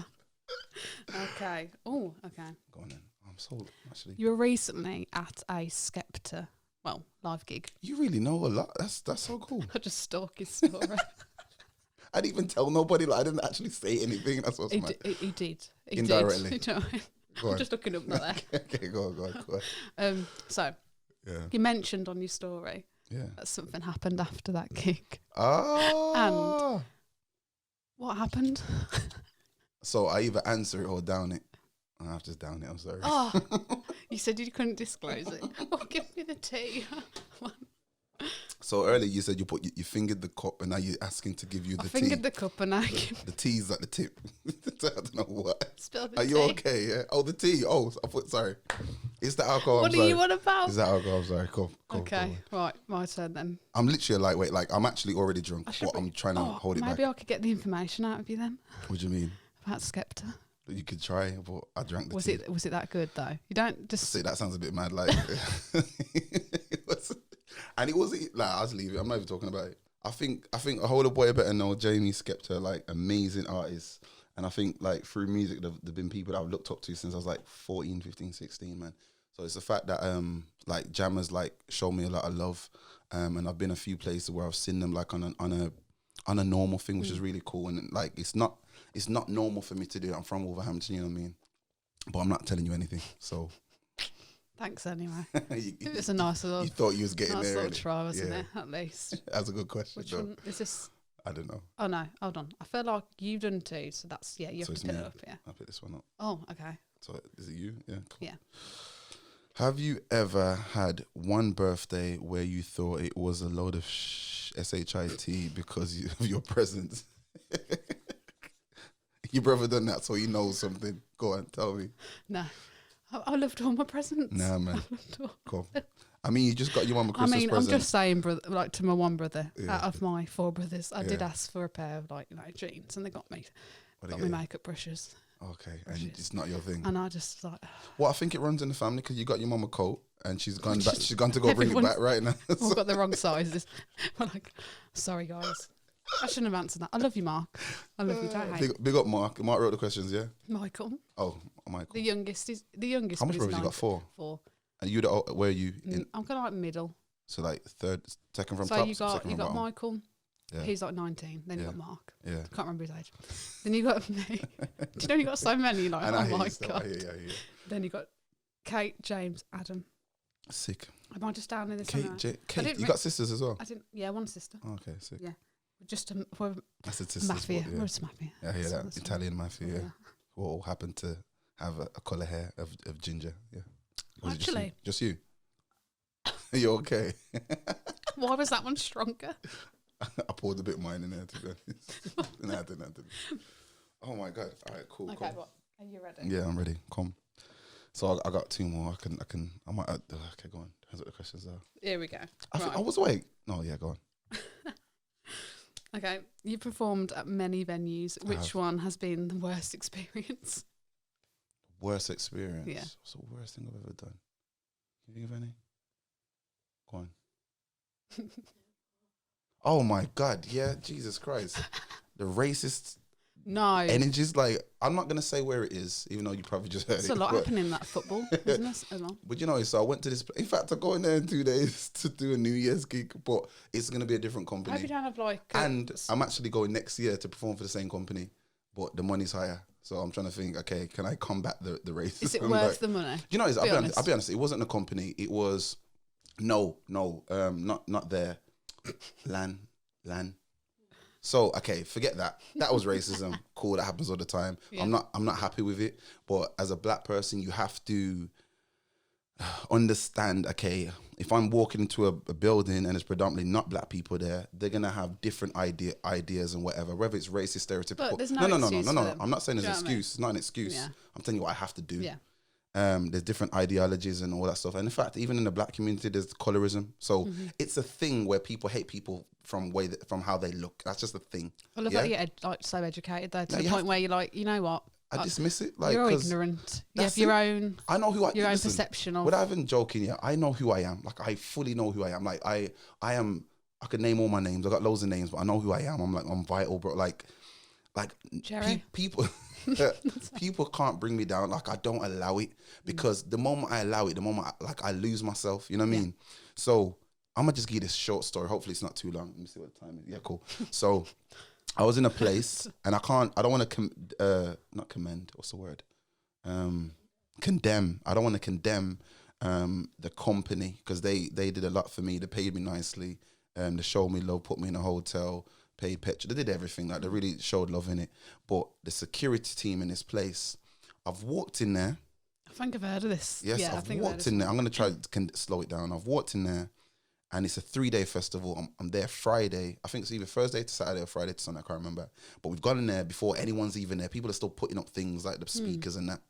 Okay. Oh, okay. Go on then. I'm so actually. You were recently at a Skepta, live gig. You really know a lot. That's so cool. I just stalk his story. I didn't even tell nobody. Like I didn't actually say anything. That's what's mad. He did. Indirectly. Did. You know what I mean? I'm just looking up there. Okay, go on. So Yeah. you mentioned on your story that something happened after that gig. Oh. And what happened? So I either answer it or down it. I've just down it. I'm sorry. Oh, you said you couldn't disclose it. Oh, give me the tea. So earlier you said you fingered the cup and now you're asking to give you the tea. I fingered the cup and I the tea's at the tip. I don't know what. spilled the Are tea. you okay? Yeah. Oh, the tea. Oh, sorry. It's the alcohol. What are you on about? It's the alcohol. I'm sorry. Cool. Okay, right, my turn then. I'm literally a lightweight. Like I'm actually already drunk, but I'm trying to hold it back. Maybe I could get the information out of you then What do you mean? about Skepta. You could try, but I drank the tea. Was it that good though? You don't just See, that sounds a bit mad. Like, it wasn't like I'll just leave it. I'm not even talking about it. I think a whole boy better know Jamie Skepta, like amazing artist. And I think like through music, there've been people that I've looked up to since I was like 14, 15, 16, man. So it's the fact that like jammers like show me a lot of love, and I've been a few places where I've seen them like on a normal thing, which is really cool. And like it's not normal for me to do it. I'm from Wolverhampton, you know what I mean? But I'm not telling you anything. So thanks anyway. you, It's a nice little. you thought you was getting Nice there. little innit? try, wasn't Yeah. it? At least. That's a good question. Which though. one is this? I don't know. Oh no, hold on. I feel like you've done two, so that's you So have it's to pick me. it up, yeah. I'll pick this one up. Oh, okay. So is it you? Yeah. Cool. Yeah. Have you ever had one birthday where you thought it was a load of shit because of your presence? Your brother done that, so he knows something. Go on, tell me. No. I loved all my presents. Nah, man. I loved all. Cool. I mean, you just got your mum a Christmas present. I'm just saying, brother, like to my one brother, Yeah. out of my four brothers, I did Yeah. ask for a pair of jeans, and they got me What they me get you? makeup brushes, Okay, and brushes. it's not your thing. and I just like Well, I think it runs in the family because you got your mum a coat and she's gone back. She's gone to go bring it Everyone's back right now. all got the wrong sizes. We're like, sorry guys, I shouldn't have answered that. I love you, Mark. I love you. Don't hate. Big up, Mark. Mark wrote the questions, yeah. Michael, Oh, Michael. the youngest is the youngest. How much but he's brothers you got? 9. 4. 4. And you, where are you? In, I'm kind of like middle. so like second from So top. you got second from bottom. Michael. Yeah. He's like 19. Then you Yeah. got Mark. Yeah. Can't remember his age. Then you got me. Do you know you got so many? Like, And I oh hear my you still. god. I hear you. Then you got Kate, James, Adam. Sick. Am I just down in this? Kate, one? Kate, didn't you got sisters as well? I didn't. Yeah, one sister. Oh, okay, sick. Yeah. Just we're That's a sister mafia. sport, yeah. We're just mafia. I hear So that. that's fine. Italian mafia, yeah. Who all happen to have a colour hair of ginger, yeah. Or is it Actually. Just you? Are you okay? Why was that one stronger? I poured a bit of mine in there, to be honest. Nah, I didn't. Oh my God. All right, cool. Okay, cool. what? Are you ready? Yeah, I'm ready. Come. So I got 2 more. I might, okay, go on. Depends what the questions are. Here we go. I think Right. I was awake. No, yeah, go on. Okay, you performed at many venues. I Which have. one has been the worst experience? Worst experience. Yeah. What's the worst thing I've ever done? Can you think of any? Go on. Oh my God. Yeah, Jesus Christ. The racist No. energies. Like, I'm not going to say where it is, even though you probably just heard There's it. a lot but- happening in that football, isn't there? As well? But you know, so I went to this. In fact, I go in there in 2 days to do a New Year's gig, but it's going to be a different I hope you company. don't have like. And I'm actually going next year to perform for the same company, but the money's higher. So I'm trying to think, okay, can I combat the racism? is it Like, worth the money? you know, Be I'll be honest. It wasn't a company. It was not there. Lan. So okay, forget that. That was racism. Cool, that happens all the time. Yeah. I'm not happy with it. But as a black person, you have to understand. Okay, if I'm walking into a building and it's predominantly not black people there, they're gonna have different ideas and whatever. Whether it's racist, stereotypical. But there's no excuse for them. I'm not saying there's Do an you know what I mean? excuse. It's not an excuse. Yeah. I'm telling you what I have to do. Yeah. There's different ideologies and all that stuff. And in fact, even in the black community, there's colorism. So it's a thing where people hate people from how they look. That's just a thing. I love Yeah? that you're like so educated though, to No, the you point have- where you're like, you know what? I dismiss it. Like, You're 'cause ignorant. You that's have your it. own I know who I your own listen, perception of. Without even joking, yeah, I know who I am. Like, I fully know who I am. Like, I am I could name all my names. I got loads of names, but I know who I am. I'm vital, bro. Like people, people can't bring me down. Like I don't allow it, because the moment I allow it, the moment I lose myself. You know what I mean? So I'm gonna just give you this short story. Hopefully it's not too long. Let me see what the time is. Yeah, cool. So I was in a place, and I don't want to not commend. What's the word? Condemn. I don't want to condemn the company, because they did a lot for me. They paid me nicely. They showed me love, put me in a hotel, paid petrol. They did everything. Like, they really showed love in it. But the security team in this place, I've walked in there. I think I've heard of this. Yes, I've walked in there. I'm going to try to slow it down. I've walked in there, and it's a 3-day festival. I'm there Friday. I think it's either Thursday to Saturday or Friday to Sunday. I can't remember. But we've gone in there before anyone's even there. People are still putting up things like the speakers and that.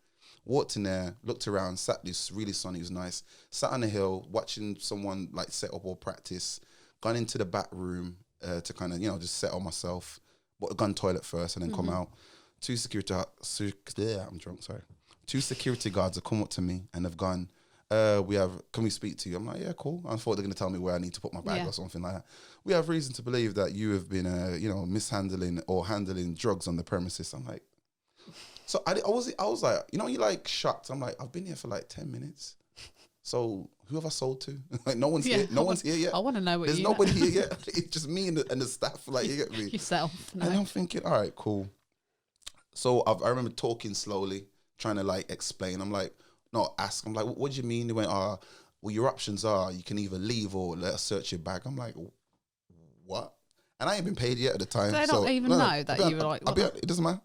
Walked in there, looked around, sat this really sunny, it was nice. Sat on the hill, watching someone like set up or practice. Gone into the back room to kind of, just settle myself. But gone toilet first and then come out. Two security guards have come up to me and have gone, can we speak to you? I'm like, yeah, cool. I thought they're going to tell me where I need to put my bag or something like that. We have reason to believe that you have been, mishandling or handling drugs on the premises. I'm like, so I was like, you're like shocked. I'm like, I've been here for like 10 minutes. So who have I sold to? Like, no one's here. No one's here yet. I want to know what There's nobody here yet. It's just me and the staff. Like, you get me? Yourself. No. And I'm thinking, all right, cool. So I remember talking slowly, trying to like explain. I'm like, no, ask. I'm like, what do you mean? They went, well, your options are you can either leave or let us search your bag. I'm like, what? And I ain't been paid yet at the time. They don't even know that you were like... it doesn't matter.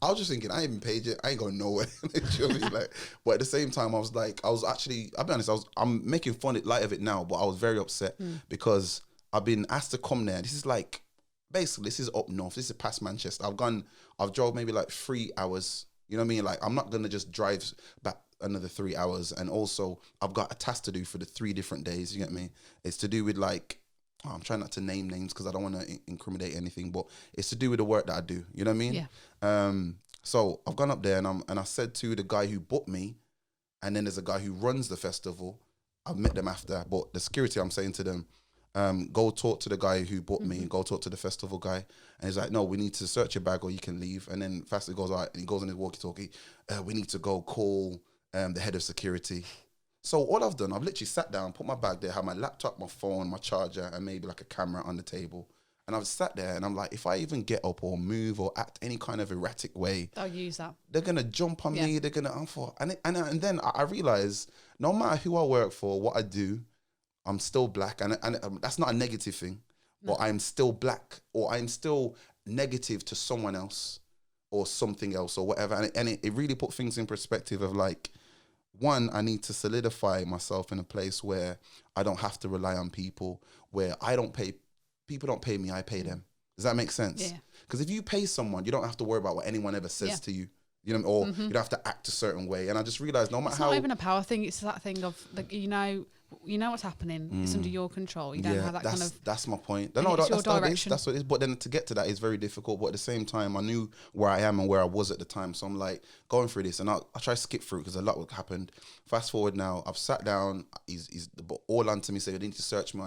I was just thinking, I ain't been paid yet. I ain't going nowhere. You know what I mean? But at the same time, I'll be honest, I'm making light of it now, but I was very upset because I've been asked to come there. This is like, basically, this is up north. This is past Manchester. I've drove maybe like 3 hours. You know what I mean? Like, I'm not going to just drive back another 3 hours. And also, I've got a task to do for the 3 different days. You get me? It's to do with like, I'm trying not to name names because I don't want to incriminate anything, but it's to do with the work that I do. You know what I mean? Yeah. So I've gone up there and I said to the guy who booked me, and then there's a guy who runs the festival. I've met them after, but the security, I'm saying to them, go talk to the guy who booked me and go talk to the festival guy. And he's like, no, we need to search your bag or you can leave. And then Faster goes, all right, and he goes on his walkie-talkie. We need to go call the head of security. So all I've done, I've literally sat down, put my bag there, had my laptop, my phone, my charger, and maybe like a camera on the table. And I've sat there and I'm like, if I even get up or move or act any kind of erratic way, they'll use that. They're going to jump on me. They're going to, and then I realize no matter who I work for, what I do, I'm still black. And that's not a negative thing, but I'm still black or I'm still negative to someone else or something else or whatever. And it really put things in perspective of like, one, I need to solidify myself in a place where I don't have to rely on people, where people don't pay me, I pay them. Does that make sense? Yeah. Because if you pay someone, you don't have to worry about what anyone ever says to you. You know, or you don't have to act a certain way. And I just realized no matter how... It's not even a power thing, it's that thing of, like, you know what's happening. It's under your control. You don't have that kind of... That's my point. That's your direction. That's what it is. But then to get to that is very difficult. But at the same time, I knew where I am and where I was at the time. So I'm like, going through this. And I try to skip through because a lot happened. Fast forward now, I've sat down. He's all onto me, saying, you need to search me.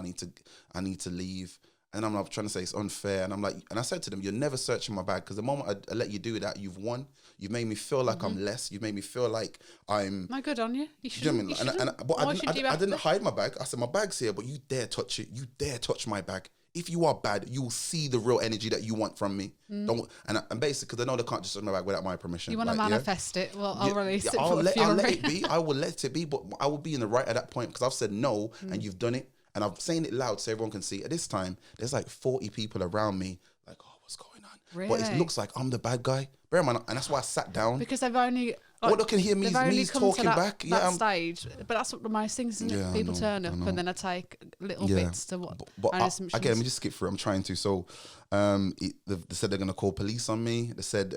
I need to leave. And I'm like, trying to say it's unfair. And I'm like, and I said to them, you're never searching my bag because the moment I let you do that, you've won. You've made me feel like I'm less. You've made me feel like I'm... No, good on you. You shouldn't. You know what I mean? But I didn't hide my bag. I said, my bag's here, but you dare touch it. You dare touch my bag. If you are bad, you will see the real energy that you want from me. Don't. And basically, because they know they can't just touch my bag without my permission. You want to manifest it? Well, I'll release it. I'll let it be. I will let it be, but I will be in the right at that point because I've said no and you've done it. And I'm saying it loud so everyone can see. At this time, there's like 40 people around me like, oh, what's going on? Really? But it looks like I'm the bad guy. Bear in mind, and that's why I sat down. Because they've only... Like, what they can hear me is talking back. That stage. But that's what the most things, isn't it? People turn up and then I take little bits to what... But again, let me just skip through. I'm trying to. So they said they're going to call police on me. They said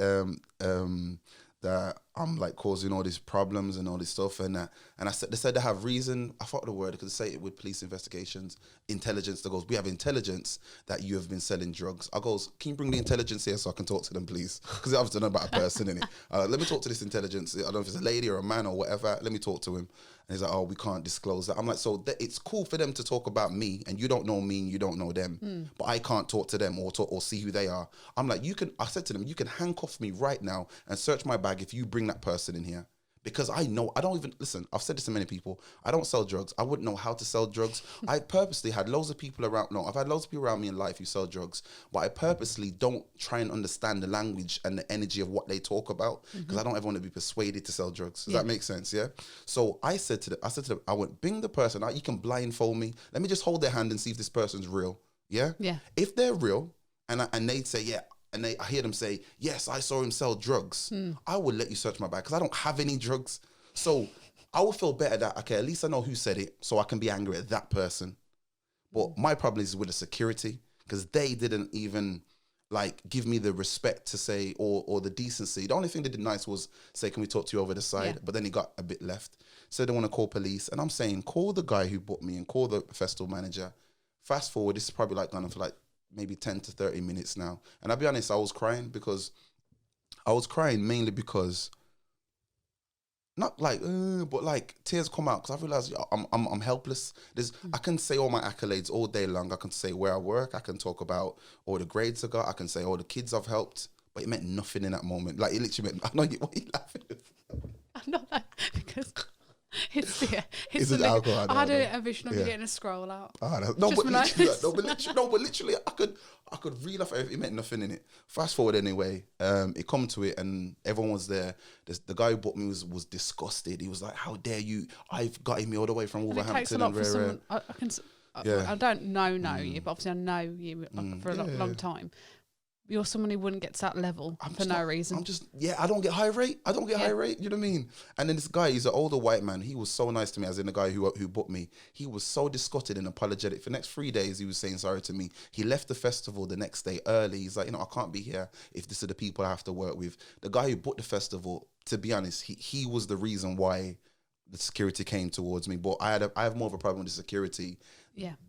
that I'm like causing all these problems and all this stuff, and I said, they said they have reason. I thought the word, because they say it with police investigations, intelligence. That goes, we have intelligence that you have been selling drugs. I goes, can you bring the intelligence here so I can talk to them, please? Because I have to know about a person, innit? Let me talk to this intelligence. I don't know if it's a lady or a man or whatever. Let me talk to him. And he's like, oh, we can't disclose that. I'm like, so it's cool for them to talk about me, and you don't know me and you don't know them, but I can't talk to them or see who they are. I'm like, I said to them, you can handcuff me right now and search my bag if you bring that person in here. Because I know, I don't even, listen, I've said this to many people, I don't sell drugs. I wouldn't know how to sell drugs. I purposely had loads of people around, I've had loads of people around me in life who sell drugs, but I purposely don't try and understand the language and the energy of what they talk about, because I don't ever want to be persuaded to sell drugs. Does that make sense? Yeah. So I said to them, I went, bring the person out, you can blindfold me. Let me just hold their hand and see if this person's real. Yeah. Yeah. If they're real and they'd say, yeah, and I hear them say, yes, I saw him sell drugs, I would let you search my bag because I don't have any drugs. So I would feel better that, okay, at least I know who said it, so I can be angry at that person. But my problem is with the security, because they didn't even like give me the respect to say, or the decency. The only thing they did nice was say, can we talk to you over the side? But then he got a bit left. So they want to call police. And I'm saying, call the guy who booked me and call the festival manager. Fast forward, this is probably like gone on for like maybe 10 to 30 minutes now. And I'll be honest, I was crying mainly because, not like, but like tears come out because I realized I'm helpless. I can say all my accolades all day long. I can say where I work. I can talk about all the grades I got. I can say all the kids I've helped, but it meant nothing in that moment. Like it literally meant, I know what are you laughing at? I'm not like, because it's the alcohol. I had a vision of you getting a scroll out. But literally, I could reel off everything. It meant nothing in it. Fast forward anyway, it come to it, and everyone was there. The guy who bought me was disgusted. He was like, "How dare you? I've got him all the way from Wolverhampton." I don't know you, but obviously I know you for a long time. You're someone who wouldn't get to that level for no reason. I don't get high rate. You know what I mean? And then this guy, he's an older white man. He was so nice to me, as in the guy who booked me. He was so disgusted and apologetic. For the next 3 days, he was saying sorry to me. He left the festival the next day early. He's like, I can't be here if this are the people I have to work with. The guy who booked the festival, to be honest, he was the reason why the security came towards me. But I have more of a problem with the security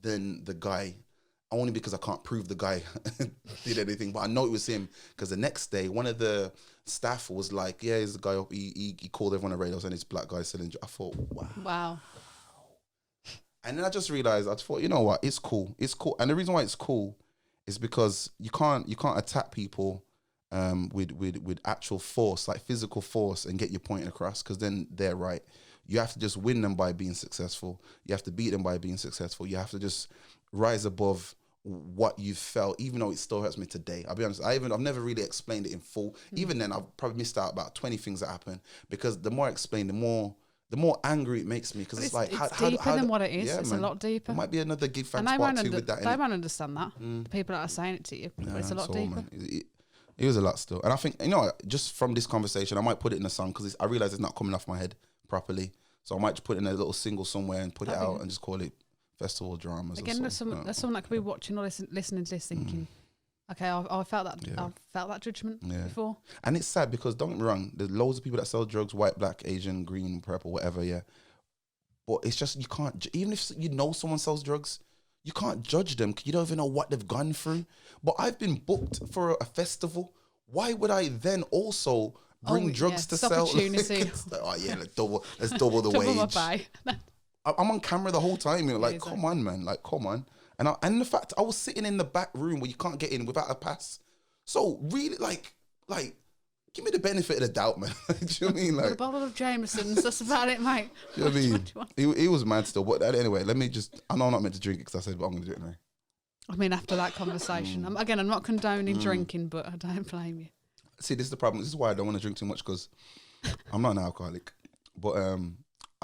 than the guy. Only because I can't prove the guy did anything, but I know it was him because the next day, one of the staff was like, yeah, he's the guy up. He called everyone on the radio and it's black guy selling. I thought, wow. And then I just realized, I thought, you know what? It's cool. And the reason why it's cool is because you can't attack people with actual force, like physical force, and get your point across, because then they're right. You have to just win them by being successful. You have to beat them by being successful. You have to just rise above what you felt, even though it still hurts me today. I'll be honest, I've never really explained it in full. Even then, I've probably missed out about 20 things that happen, because the more I explain, the more angry it makes me, because it's like it's deeper than what it is. It's a lot deeper. It might be another Give Thanks part 2 with that. They won't understand that. The people that are saying it to you, but it's a lot deeper. It was a lot still, and I think, just from this conversation, I might put it in a song, because I realize it's not coming off my head properly. So I might just put it in a little single somewhere and put it out and just call it Festival Dramas. Again, there's someone that could be watching or listening to this thinking, okay, I felt that. I felt that judgment before. And it's sad, because don't get me wrong, there's loads of people that sell drugs, white, black, Asian, green, purple, whatever. Yeah, but it's just, you can't. Even if you know someone sells drugs, you can't judge them because you don't even know what they've gone through. But I've been booked for a festival. Why would I then also bring drugs to sell? Opportunity. Let's double the wage. I'm on camera the whole time, come on, man, come on. And the fact I was sitting in the back room where you can't get in without a pass. So really, like, give me the benefit of the doubt, man. Do you know what I mean? Like, a bottle of Jameson's, that's about it, mate. Do you know what I mean? He was mad still. But anyway, I know I'm not meant to drink it because I said, but I'm going to do it anyway. I mean, after that conversation, I'm not condoning drinking, but I don't blame you. See, this is the problem. This is why I don't want to drink too much, because I'm not an alcoholic. But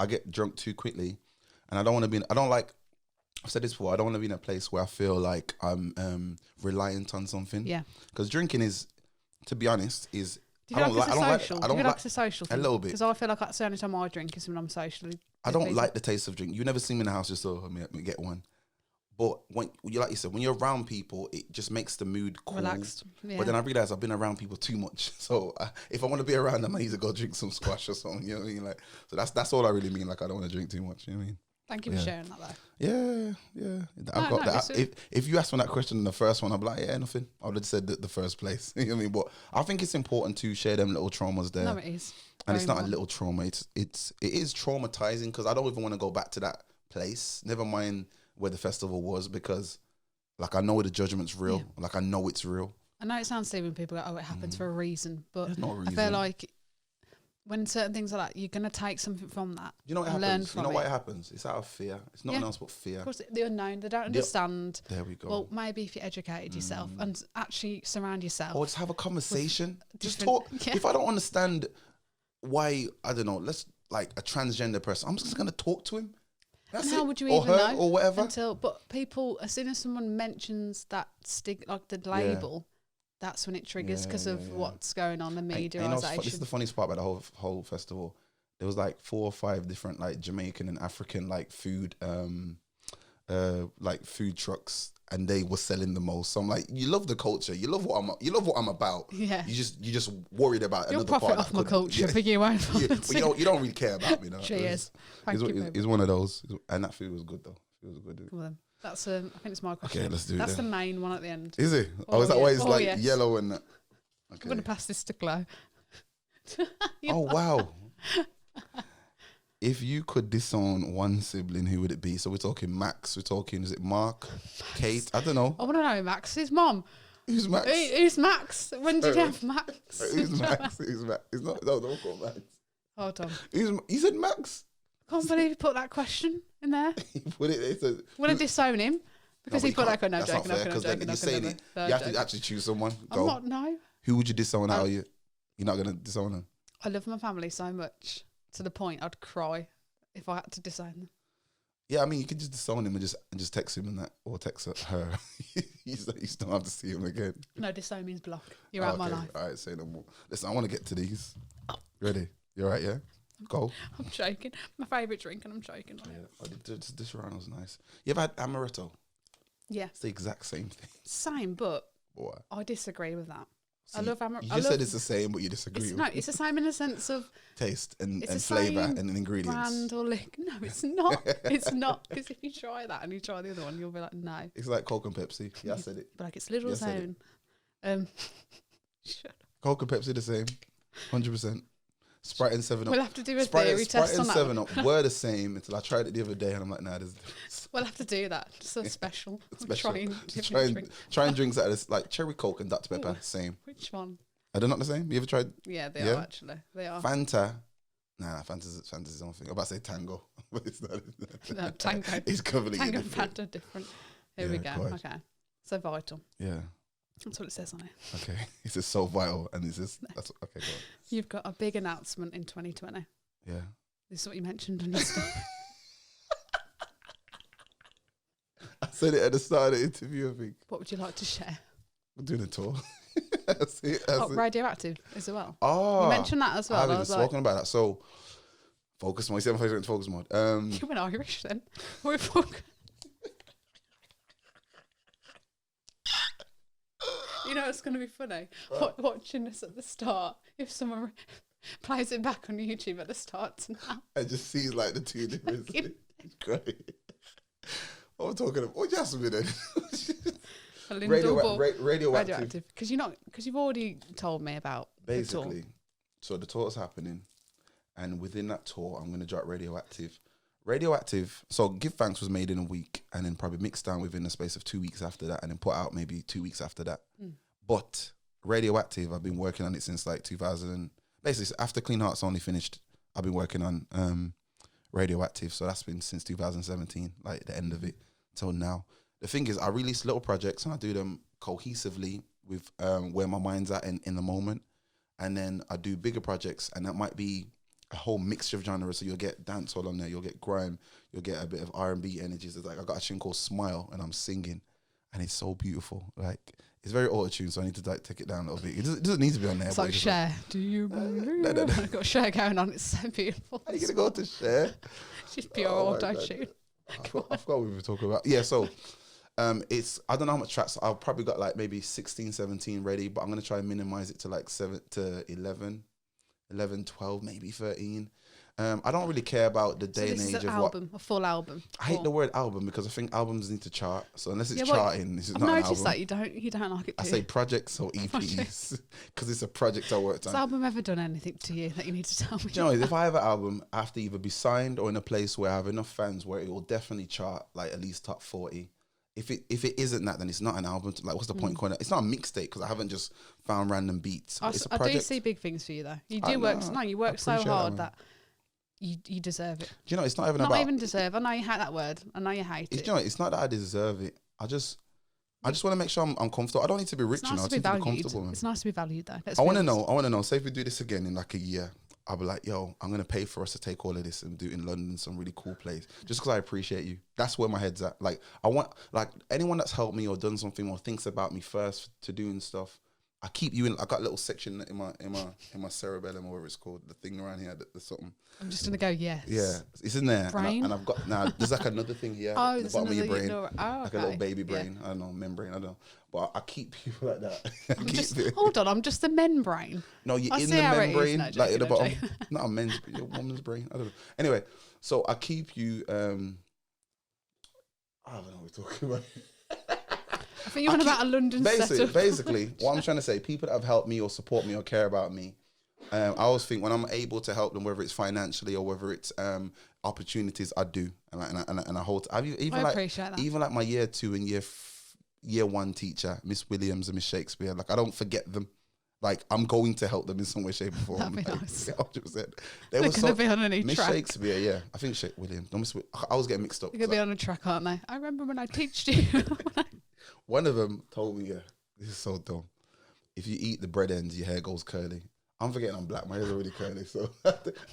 I get drunk too quickly. And I don't want to be, I've said this before, I don't want to be in a place where I feel like I'm reliant on something. Yeah. Because drinking is, to be honest, is... Do you feel like it's a social thing? A little bit. Because I feel like that's the only time I drink is when I'm socially... I don't like the taste of drink. You never see me in the house just so let me get one. But when you like you said, when you're around people, it just makes the mood cool. Relaxed. Yeah. But then I realized I've been around people too much. So if I want to be around them, I need to go drink some squash or something. You know what I mean? Like, so that's all I really mean. Like, I don't want to drink too much. You know what I mean? Thank you for sharing that, though. Yeah. I've got that. If you asked me that question in the first one, I'd be like, yeah, nothing. I would have said the first place. You know what I mean? But I think it's important to share them little traumas there. No, it is. And it's not a little trauma. It is traumatizing because I don't even want to go back to that place. Never mind where the festival was, because like I know the judgment's real. Yeah. Like I know it's real. I know it sounds silly when people go, "Oh, it happens for a reason," but there's no reason. I feel like when certain things are like, you're gonna take something from that. You know what happens? You know why it happens? It's out of fear. It's nothing else but fear. Of course, the unknown. They don't understand. There we go. Well, maybe if you educated yourself and actually surround yourself, or just have a conversation. Just talk. Yeah. If I don't understand why, I don't know. Let's like a transgender person. I'm just gonna talk to him. That's and how it. would you or even know? Or whatever. But people, as soon as someone mentions that like the label, that's when it triggers because of what's going on, the mediaisation. This is the funniest part about the whole festival. There was like 4 or 5 different like Jamaican and African like food trucks, and they were selling the most. So I'm like, you love the culture, you love what I'm about. Yeah. You just worried about you'll another profit part off my culture, but you won't. But you don't really care about me. Cheers. Thank you. It's one of those, and that food was good though. It was good. Well, then. That's I think it's my question. Okay, let's do it. That's the main one at the end. Is it? Oh, is that why it's yellow and that? Okay. I'm gonna pass this to Chloe. Oh wow. If you could disown one sibling, who would it be? So we're talking Max. We're talking, is it Mark, Kate? I don't know. I want to know Max's mom. Who's Max? Who's Max? When did you have Max? Who's Max? Who's Max? It's not. No, don't call Max. Hold on. You said Max. Can't believe you put that question in there. Put it. Want to disown him because he put that question? No, that's joking. Not fair, because then you're saying it. You have to actually choose someone. Go. I'm not. No. Who would you disown? How are you? You're not gonna disown them. I love my family so much to the point I'd cry if I had to disown them. Yeah, I mean, you could just disown him and just text him and that, or text her. You don't have to see him again. No, disown means block. You're out of my life. All right, say no more. Listen, I want to get to these. Ready? You all right, yeah? Go. I'm shaking. My favourite drink, and I'm shaking. Yeah, this round was nice. You ever had amaretto? Yeah. It's the exact same thing. Same, but what? I disagree with that. See, I love amaretto. You just said it's the same, but you disagree. No, it's the same in the sense of taste and flavour and ingredients. Brand or no, it's not. It's not, because if you try that and you try the other one, you'll be like, no. It's like Coke and Pepsi. Yeah, I said it. But like it's little zone. Coke and Pepsi the same, 100%. Sprite and 7 Up. We'll have to do a theory test on that. Sprite and 7 Up were the same until I tried it the other day, and I'm like, nah, there's. We'll have to do that. Just a special. Trying drinks that are like cherry Coke and Dr Pepper, same. Which one? Are they not the same? You ever tried? Yeah, they are actually. They are. Fanta. Nah, Fanta's his own thing. I'm about to say Tango, but it's not. No, Tango. It's completely Tango different. and Fanta different. Here we go. Quite. Okay. So Vital. Yeah. That's what it says on it. Okay. It says so vital, and it says that's okay. Go on. You've got a big announcement in 2020. Yeah. This is what you mentioned on your story. I said it at the start of the interview, I think. What would you like to share? We're doing a tour. That's it. Radioactive as well. Oh, you mentioned that as well. I was spoken about that. So, focus mode. You said my focus mode. You went Irish then. We're focused. You know it's going to be funny watching this at the start. If someone plays it back on YouTube at the start now, I just see like the two differences. Great. What am I talking about? What Jasmine then? Radioactive. Because you've already told me about basically. The tour. So the tour's happening, and within that tour, I'm going to drop Radioactive. Radioactive. So Give Thanks was made in a week, and then probably mixed down within the space of 2 weeks after that, and then put out maybe 2 weeks after that. But Radioactive, I've been working on it since like 2000. Basically, after Clean Hearts Only finished, I've been working on Radioactive. So that's been since 2017, like the end of it till now. The thing is, I release little projects and I do them cohesively with where my mind's at in the moment. And then I do bigger projects, and that might be a whole mixture of genres. So you'll get dancehall on there, you'll get grime, you'll get a bit of R&B energies. It's like I got a tune called Smile, and I'm singing, and it's so beautiful. Like it's very auto-tuned, so I need to like take it down a little bit. It doesn't need to be on there. It's like Cher. Do you believe? No. I've got Cher going on. It's so beautiful. Are you gonna go to Cher? She's pure auto-tune. I forgot what we were talking about. Yeah, so It's, I don't know how much tracks. I've probably got like maybe 16, 17 ready, but I'm going to try and minimize it to like 7 to 11, 12, maybe 13. I don't really care about the day and age of album, a full album. I hate the word album because I think albums need to chart. So unless it's charting, this is I've not an album. noticed that you don't like it. I say projects or EPs because it's a project I worked on. Has album ever done anything to you that you need to tell me? Do you know, if I have an album, I have to either be signed or in a place where I have enough fans where it will definitely chart like at least top 40. If it isn't that, then it's not an album. Like, what's the point calling it? It's not a mixtape because I haven't just found random beats. I do see big things for you though. You do work. No, you work so hard that you deserve it. Do you know, it's not even not about... even deserve. I know you hate that word. I know you hate it. You know, it's not that I deserve it. I just want to make sure I'm comfortable. I don't need to be rich, It's nice to be valued. It's nice to be valued though. I want to know. Say if we do this again in like a year, I'll be like, yo, I'm going to pay for us to take all of this and do it in London, some really cool place. Just because I appreciate you. That's where my head's at. Like, I want, like, anyone that's helped me or done something or thinks about me first to doing stuff, I keep you in. I got a little section in my cerebellum or whatever it's called, the thing around here. There's something. I'm just gonna go yes. Yeah, it's in there. Brain. And I've got now. There's like another thing here at the bottom of your brain, like a little baby brain. I don't know, membrane. I don't know, but I keep people like that. Hold on, I'm just the membrane. No, you're in the membrane, like at the bottom. Not a men's, your woman's brain. I don't know. Anyway, so I keep you. I don't know what we're talking about. I think you're on about a London setup. Basically, what I'm trying to say, people that have helped me or support me or care about me, I always think when I'm able to help them, whether it's financially or whether it's opportunities, I do, and I hold. I appreciate that. Even like my year 2 and year 1 teacher, Miss Williams and Miss Shakespeare. Like, I don't forget them. Like, I'm going to help them in some way, shape, or form. That'd be nice. 100%. They're going to be on a new Miss track. Shakespeare, yeah. I think Williams. No, I was getting mixed up. They're going to be on a track, aren't they? I remember when I taught you. One of them told me, yeah, this is so dumb. If you eat the bread ends, your hair goes curly. I'm forgetting I'm black. My hair's already curly. So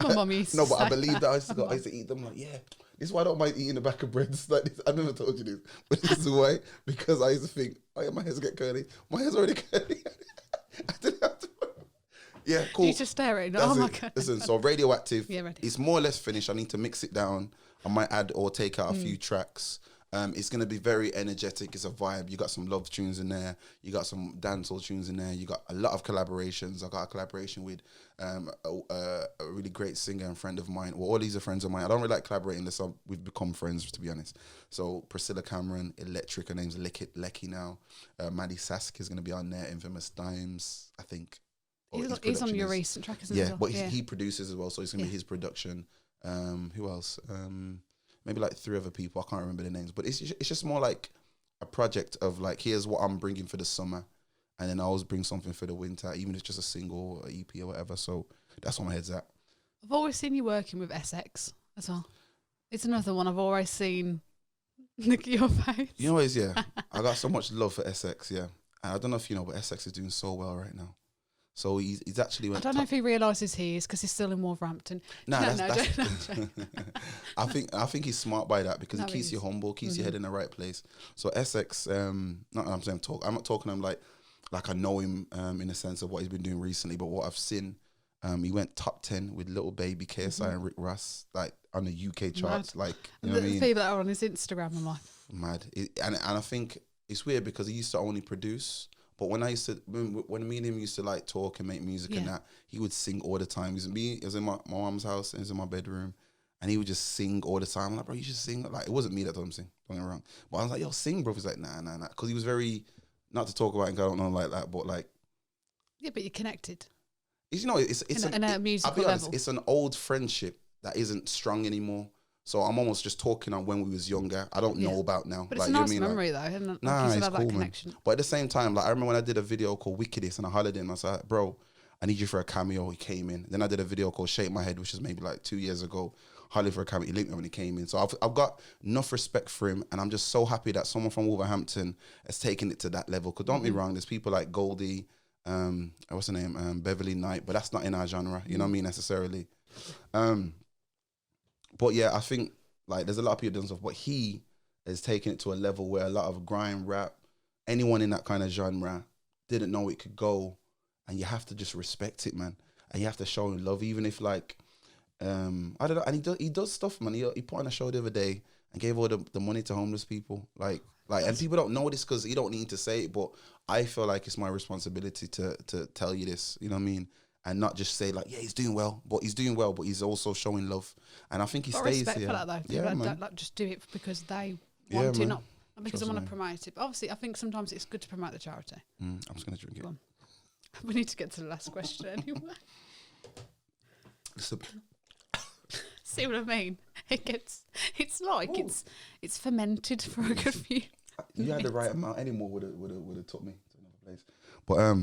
my mum used to no, but I say believe that. I used to eat them. Like, yeah, this is why I don't mind eating the back of breads. Like this. I never told you this, but this is why, because I used to think, oh yeah, my hair's get curly. My hair's already curly. I didn't have to. Yeah, cool. You just stare at it. Oh my God. Listen, so Radioactive, yeah, ready. It's more or less finished. I need to mix it down. I might add or take out a few tracks. It's going to be very energetic. It's a vibe. You got some love tunes in there. You got some dancehall tunes in there. You got a lot of collaborations. I got a collaboration with a really great singer and friend of mine. Well, all these are friends of mine. I don't really like collaborating unless we've become friends, to be honest. So Priscilla Cameron, Electric, her name's Lecky now. Maddie Sask is going to be on there. Infamous Dimes, I think. He's on your recent track, isn't he? Yeah, but he produces as well, so it's going to be his production. Who else? Maybe like 3 other people. I can't remember the names, but it's just more like a project of like, here's what I'm bringing for the summer, and then I always bring something for the winter, even if it's just a single or EP or whatever. So that's where my head's at. I've always seen you working with SX as well. It's another one I've always seen. Look at your face. You know what it is, yeah. I got so much love for SX, yeah. And I don't know if you know, but SX is doing so well right now. So he's actually... I don't know if he realises he is because he's still in Wolverhampton. Nah, I think he's smart by that because it keeps you humble, keeps your head in the right place. So SX, I'm not talking to him like I know him in the sense of what he's been doing recently, but what I've seen, he went top 10 with Little Baby, KSI and Rick Ross, like on the UK charts. Mad. Like, you know what I mean? The people that are on his Instagram, I'm like... Mad. And I think it's weird because he used to only produce... But when me and him used to like talk and make music and that, he would sing all the time. He was in my mom's house and he was in my bedroom, and he would just sing all the time. I'm like, bro, you should sing. Like, it wasn't me that told him to sing. Don't get me wrong. But I was like, yo, sing, bro. He's like, nah. Because he was very, not to talk about and go on like that, but like. Yeah, but you're connected. It's a musical I'll be honest, level. it's an old friendship that isn't strong anymore. So I'm almost just talking on when we was younger. I don't know about now. But it's a nice memory though, isn't it? Nah, it's cool, man. But at the same time, like I remember when I did a video called Wickedest on a holiday, and I was like, bro, I need you for a cameo. He came in. Then I did a video called Shake My Head, which is maybe like 2 years ago. Hardly for a cameo. He linked me when he came in. So I've got enough respect for him, and I'm just so happy that someone from Wolverhampton has taken it to that level. Because don't be wrong, there's people like Goldie, what's her name, Beverly Knight, but that's not in our genre. You know what I mean, necessarily. But yeah, I think. Like, there's a lot of people doing stuff, but he has taken it to a level where a lot of grime rap, anyone in that kind of genre didn't know it could go, and you have to just respect it, man. And you have to show him love, even if like, I don't know. And he does stuff, man. He put on a show the other day, and gave all the money to homeless people. Like, and people don't know this because you don't need to say it, but I feel like it's my responsibility to tell you this, you know what I mean? And not just say like, yeah, he's doing well, but he's also showing love. And I think he stays respect here. for that though. Yeah, man. Don't like just do it because they want to, man. not because Trust I want me. to promote it. But obviously, I think sometimes it's good to promote the charity. I'm just going to drink it. Go on. We need to get to the last question anyway. See what I mean? It's fermented for a good few. You had the right amount anymore would have took me to another place. But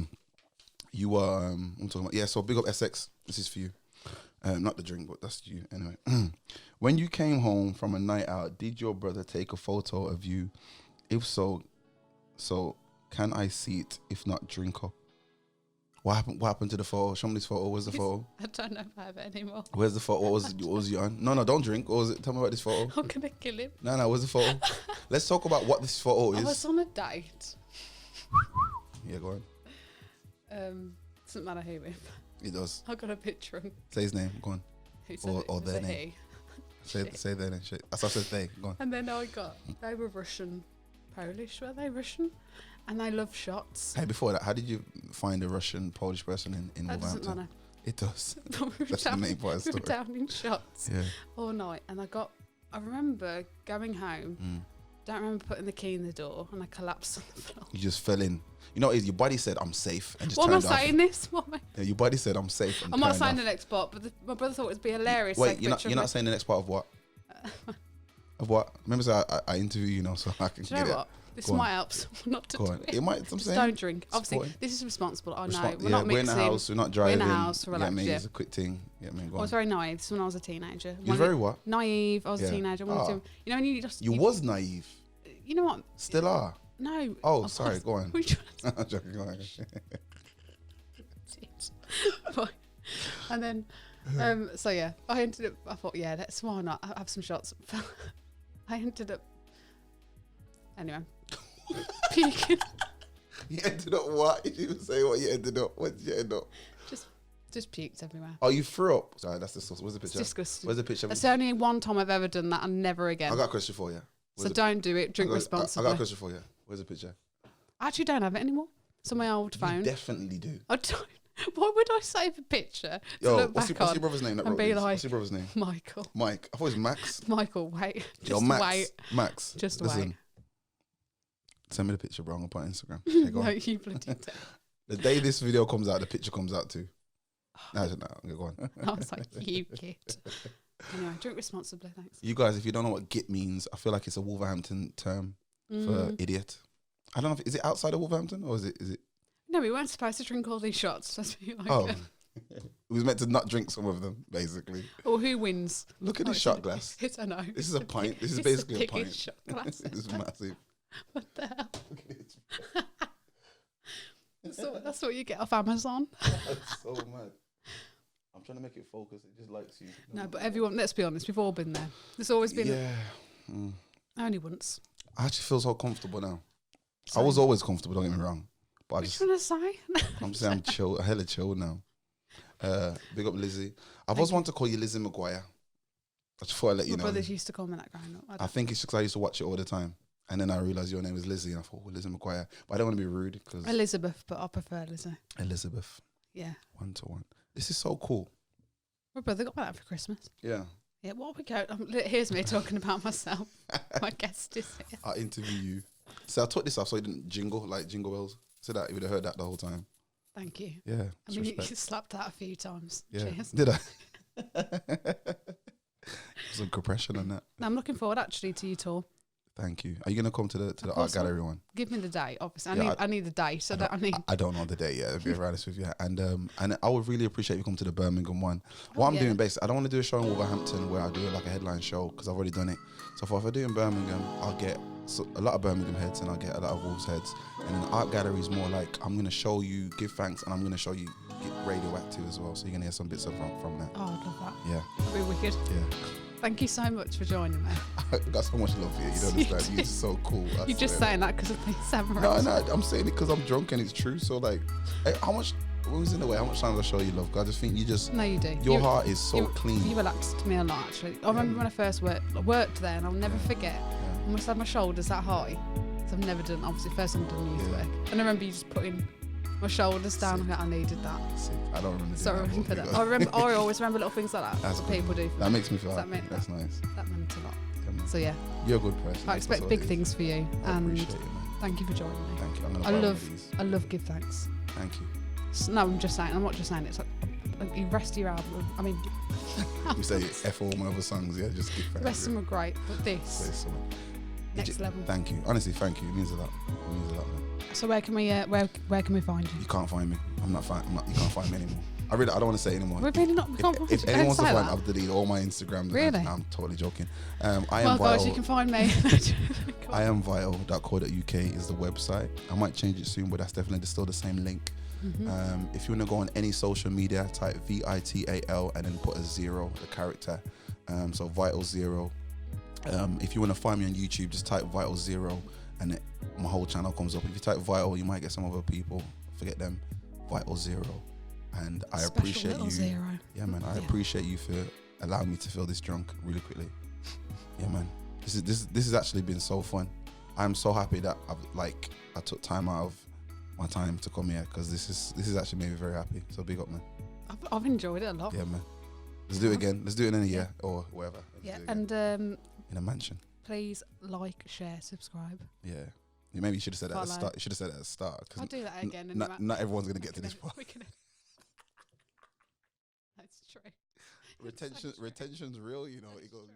you were I'm talking about, so big up Essex. This is for you. Not the drink, but that's you anyway. When you came home from a night out, did your brother take a photo of you? If so can I see it? If not, drink up. What happened to the photo? Show me this photo. Where's the photo? I don't know if I have it anymore. Where's the photo? What was you on? No, don't drink. What was it? Tell me about this photo. I'm gonna kill him. No, where's the photo? Let's talk about what this photo is. I was on a date. Yeah, go on. Doesn't matter who with. It does. I got a picture of him. Say his name. Go on. Who said it Or was their a name. he. Say their name. Shit. That's what I said. They. Go on. And then they were Russian, Polish, were they Russian? And they love shots. Hey, before that, how did you find a Russian Polish person in That doesn't Wolverhampton? matter. It does. We That's the main part of the were story. down in shots Yeah. all night, and I remember going home. Don't remember putting the key in the door, and I collapsed on the floor. You just fell in. You know, your body said, "I'm safe," and just What am I turned off. saying this? What am I? Yeah, your body said, "I'm safe." And I'm not turned saying off. the next part, but my brother thought it would be hilarious. Wait, take a you're picture not of saying the next part of what? Of what? Remember, so I interview you now, so I can Do you get know it. what? This Go on. might help someone not to Go do on. it. It might. I'm Just saying. don't drink. Obviously, Support. this is responsible. I know. Respo- We're not we're in mixing. the house. We're not We're driving. in the house. Yeah, Relax. me. Yeah. It's a quick thing. Yeah, man. Go I on. was very naive. This is when I was a teenager. You was very what? Naive. I was Yeah. a teenager. I wanted to, you know, when you just. You was naive. You know what? Still are. No. Oh, I sorry. was- Go on. we just- I'm joking. Go on. Fine. And then, so yeah, I thought, yeah, why not? I have some shots. I ended up, anyway, puking. You ended up what? Did you say what you ended up? What did you end up? Just puked everywhere. Oh, you threw up. Sorry, that's the sauce. Where's the It's picture? disgusting. Where's the picture? That's the only one time I've ever done that, and never again. I got a question for you. So don't do it. Drink I responsibly. got a question for you. Where's the picture? I actually don't have it anymore. It's on my old phone. You definitely do. I don't. Why would I save a picture to Yo, look what's back your on brother's name that and wrote be these? like, What's your brother's name? Michael? Mike. I thought it was Max. Michael, wait. Yo, Just Max. wait. Max. Just listen. wait. Send me the picture, bro. I'm gonna put it on Instagram. Okay, go No, on. you bloody don't. The day this video comes out, the picture comes out too. No, go on. I was like, you git. Anyway, drink responsibly, thanks. You guys, if you don't know what git means, I feel like it's a Wolverhampton term for idiot. I don't know if is it outside of Wolverhampton or is it? No, we weren't supposed to drink all these shots. Let's be like, Oh, we was meant to not drink some of them, basically. or who wins? Look at Oh, this it's shot a- glass. It's, I know. This is a pint. This is It's the basically a pint. biggest shot glass This is ever. massive. What the hell? Look at it. That's what you get off Amazon. That's so mad. I'm trying to make it focus. It just likes you. No, but everyone, let's be honest, we've all been there. There's always been, Yeah. only once. I actually feel so comfortable now. I Same. was always comfortable, don't get me wrong. But I What just, you trying to say? I'm saying I'm chill, hella chill now. Big up Lizzie. I've always wanted to call you Lizzie McGuire. I just thought I'd let you My know. brothers used to call me that growing up. I think it's just 'cause I used to watch it all the time. And then I realised your name is Lizzie and I thought, well, Lizzie McGuire. But I don't want to be rude because Elizabeth, but I prefer Lizzie. Elizabeth, Yeah. 1-to-1. This is so cool. My brother got me that for Christmas. Yeah. Yeah, what we go. Here's me talking about myself. My guest is here. I interview you. So I took this off so it didn't jingle like jingle bells. So that you would have heard that the whole time. Thank you. Yeah. I mean, you respect. slapped that a few times. Yeah. Cheers. Did I? Some compression on that. No, I'm looking forward actually to your tour. Thank you. Are you gonna come to the art course not. gallery one? Give me the date, obviously. Yeah, I need the date. So I need. I don't know the date yet. To be honest with you, and I would really appreciate if you come to the Birmingham one. What I'm yeah. doing basically, I don't want to do a show in Wolverhampton where I do like a headline show because I've already done it. So if I do in Birmingham, I'll get a lot of Birmingham heads and I'll get a lot of Wolves heads. And then the art gallery is more like I'm gonna show you, give thanks, and I'm gonna show you get radioactive as well. So you're gonna hear some bits from that. Oh, I'd love that. Yeah, That'd be wicked. yeah. Thank you so much for joining me. I got so much love for you. You don't You understand. You're so cool. I You're just swear. saying that because of the samurai. No, I'm saying it because I'm drunk and it's true. So like, hey, how much when we was in the way, how much time did I show you love? 'Cause I just think you just, No, you do. your heart is so you, clean. You relaxed me a lot, actually. I remember when I first worked there, and I'll never forget. I must have my shoulders that high. So I've never done, obviously, first time I've done youth work. And I remember you just putting my shoulders down. I needed that. Sick. I don't remember. Sorry for that. I always remember little things like that. That's people do. That makes me feel happy. That's nice. That meant a lot. Yeah, so yeah, you're a good person. I expect big things for you, and appreciate it, man. thank you for joining me. Thank you. I love give thanks. Thank you. No, I'm just saying. I'm not just saying. It's like you rest of your album. I mean, we say F all my other songs. Yeah, just give thanks. The rest of them are great, but this next level. Thank you. Honestly, thank you. It means a lot. It means a lot, man. So where can we find you? You can't find me. You can't find me anymore. I don't want to say anymore. We're really not. If anyone wants to find, I've deleted all my Instagram. Really? I'm totally joking. I am Vital. Guys, you can find me. I am vital.co.uk is the website. I might change it soon, but that's definitely still the same link. Mm-hmm. If you want to go on any social media, type VITAL and then put a 0, the character. So Vital 0. If you want to find me on YouTube, just type Vital 0 and my whole channel comes up. If you type Vital, you might get some other people. Forget them. Vital 0. And I appreciate you. Zero. Yeah, man. I appreciate you for allowing me to feel this drunk really quickly. Yeah, man. This has actually been so fun. I'm so happy that I took time out of my time to come here, because this is actually made me very happy. So big up, man. I've enjoyed it a lot. Yeah, man. Let's do it again. Let's do it in a year or whatever. And in a mansion. Please like, share, subscribe. Yeah. Maybe you should have said that at the start. You should have said that at the start. I'll do that again. Not everyone's going to get to this part. That's true. Retention's real, you know. It goes.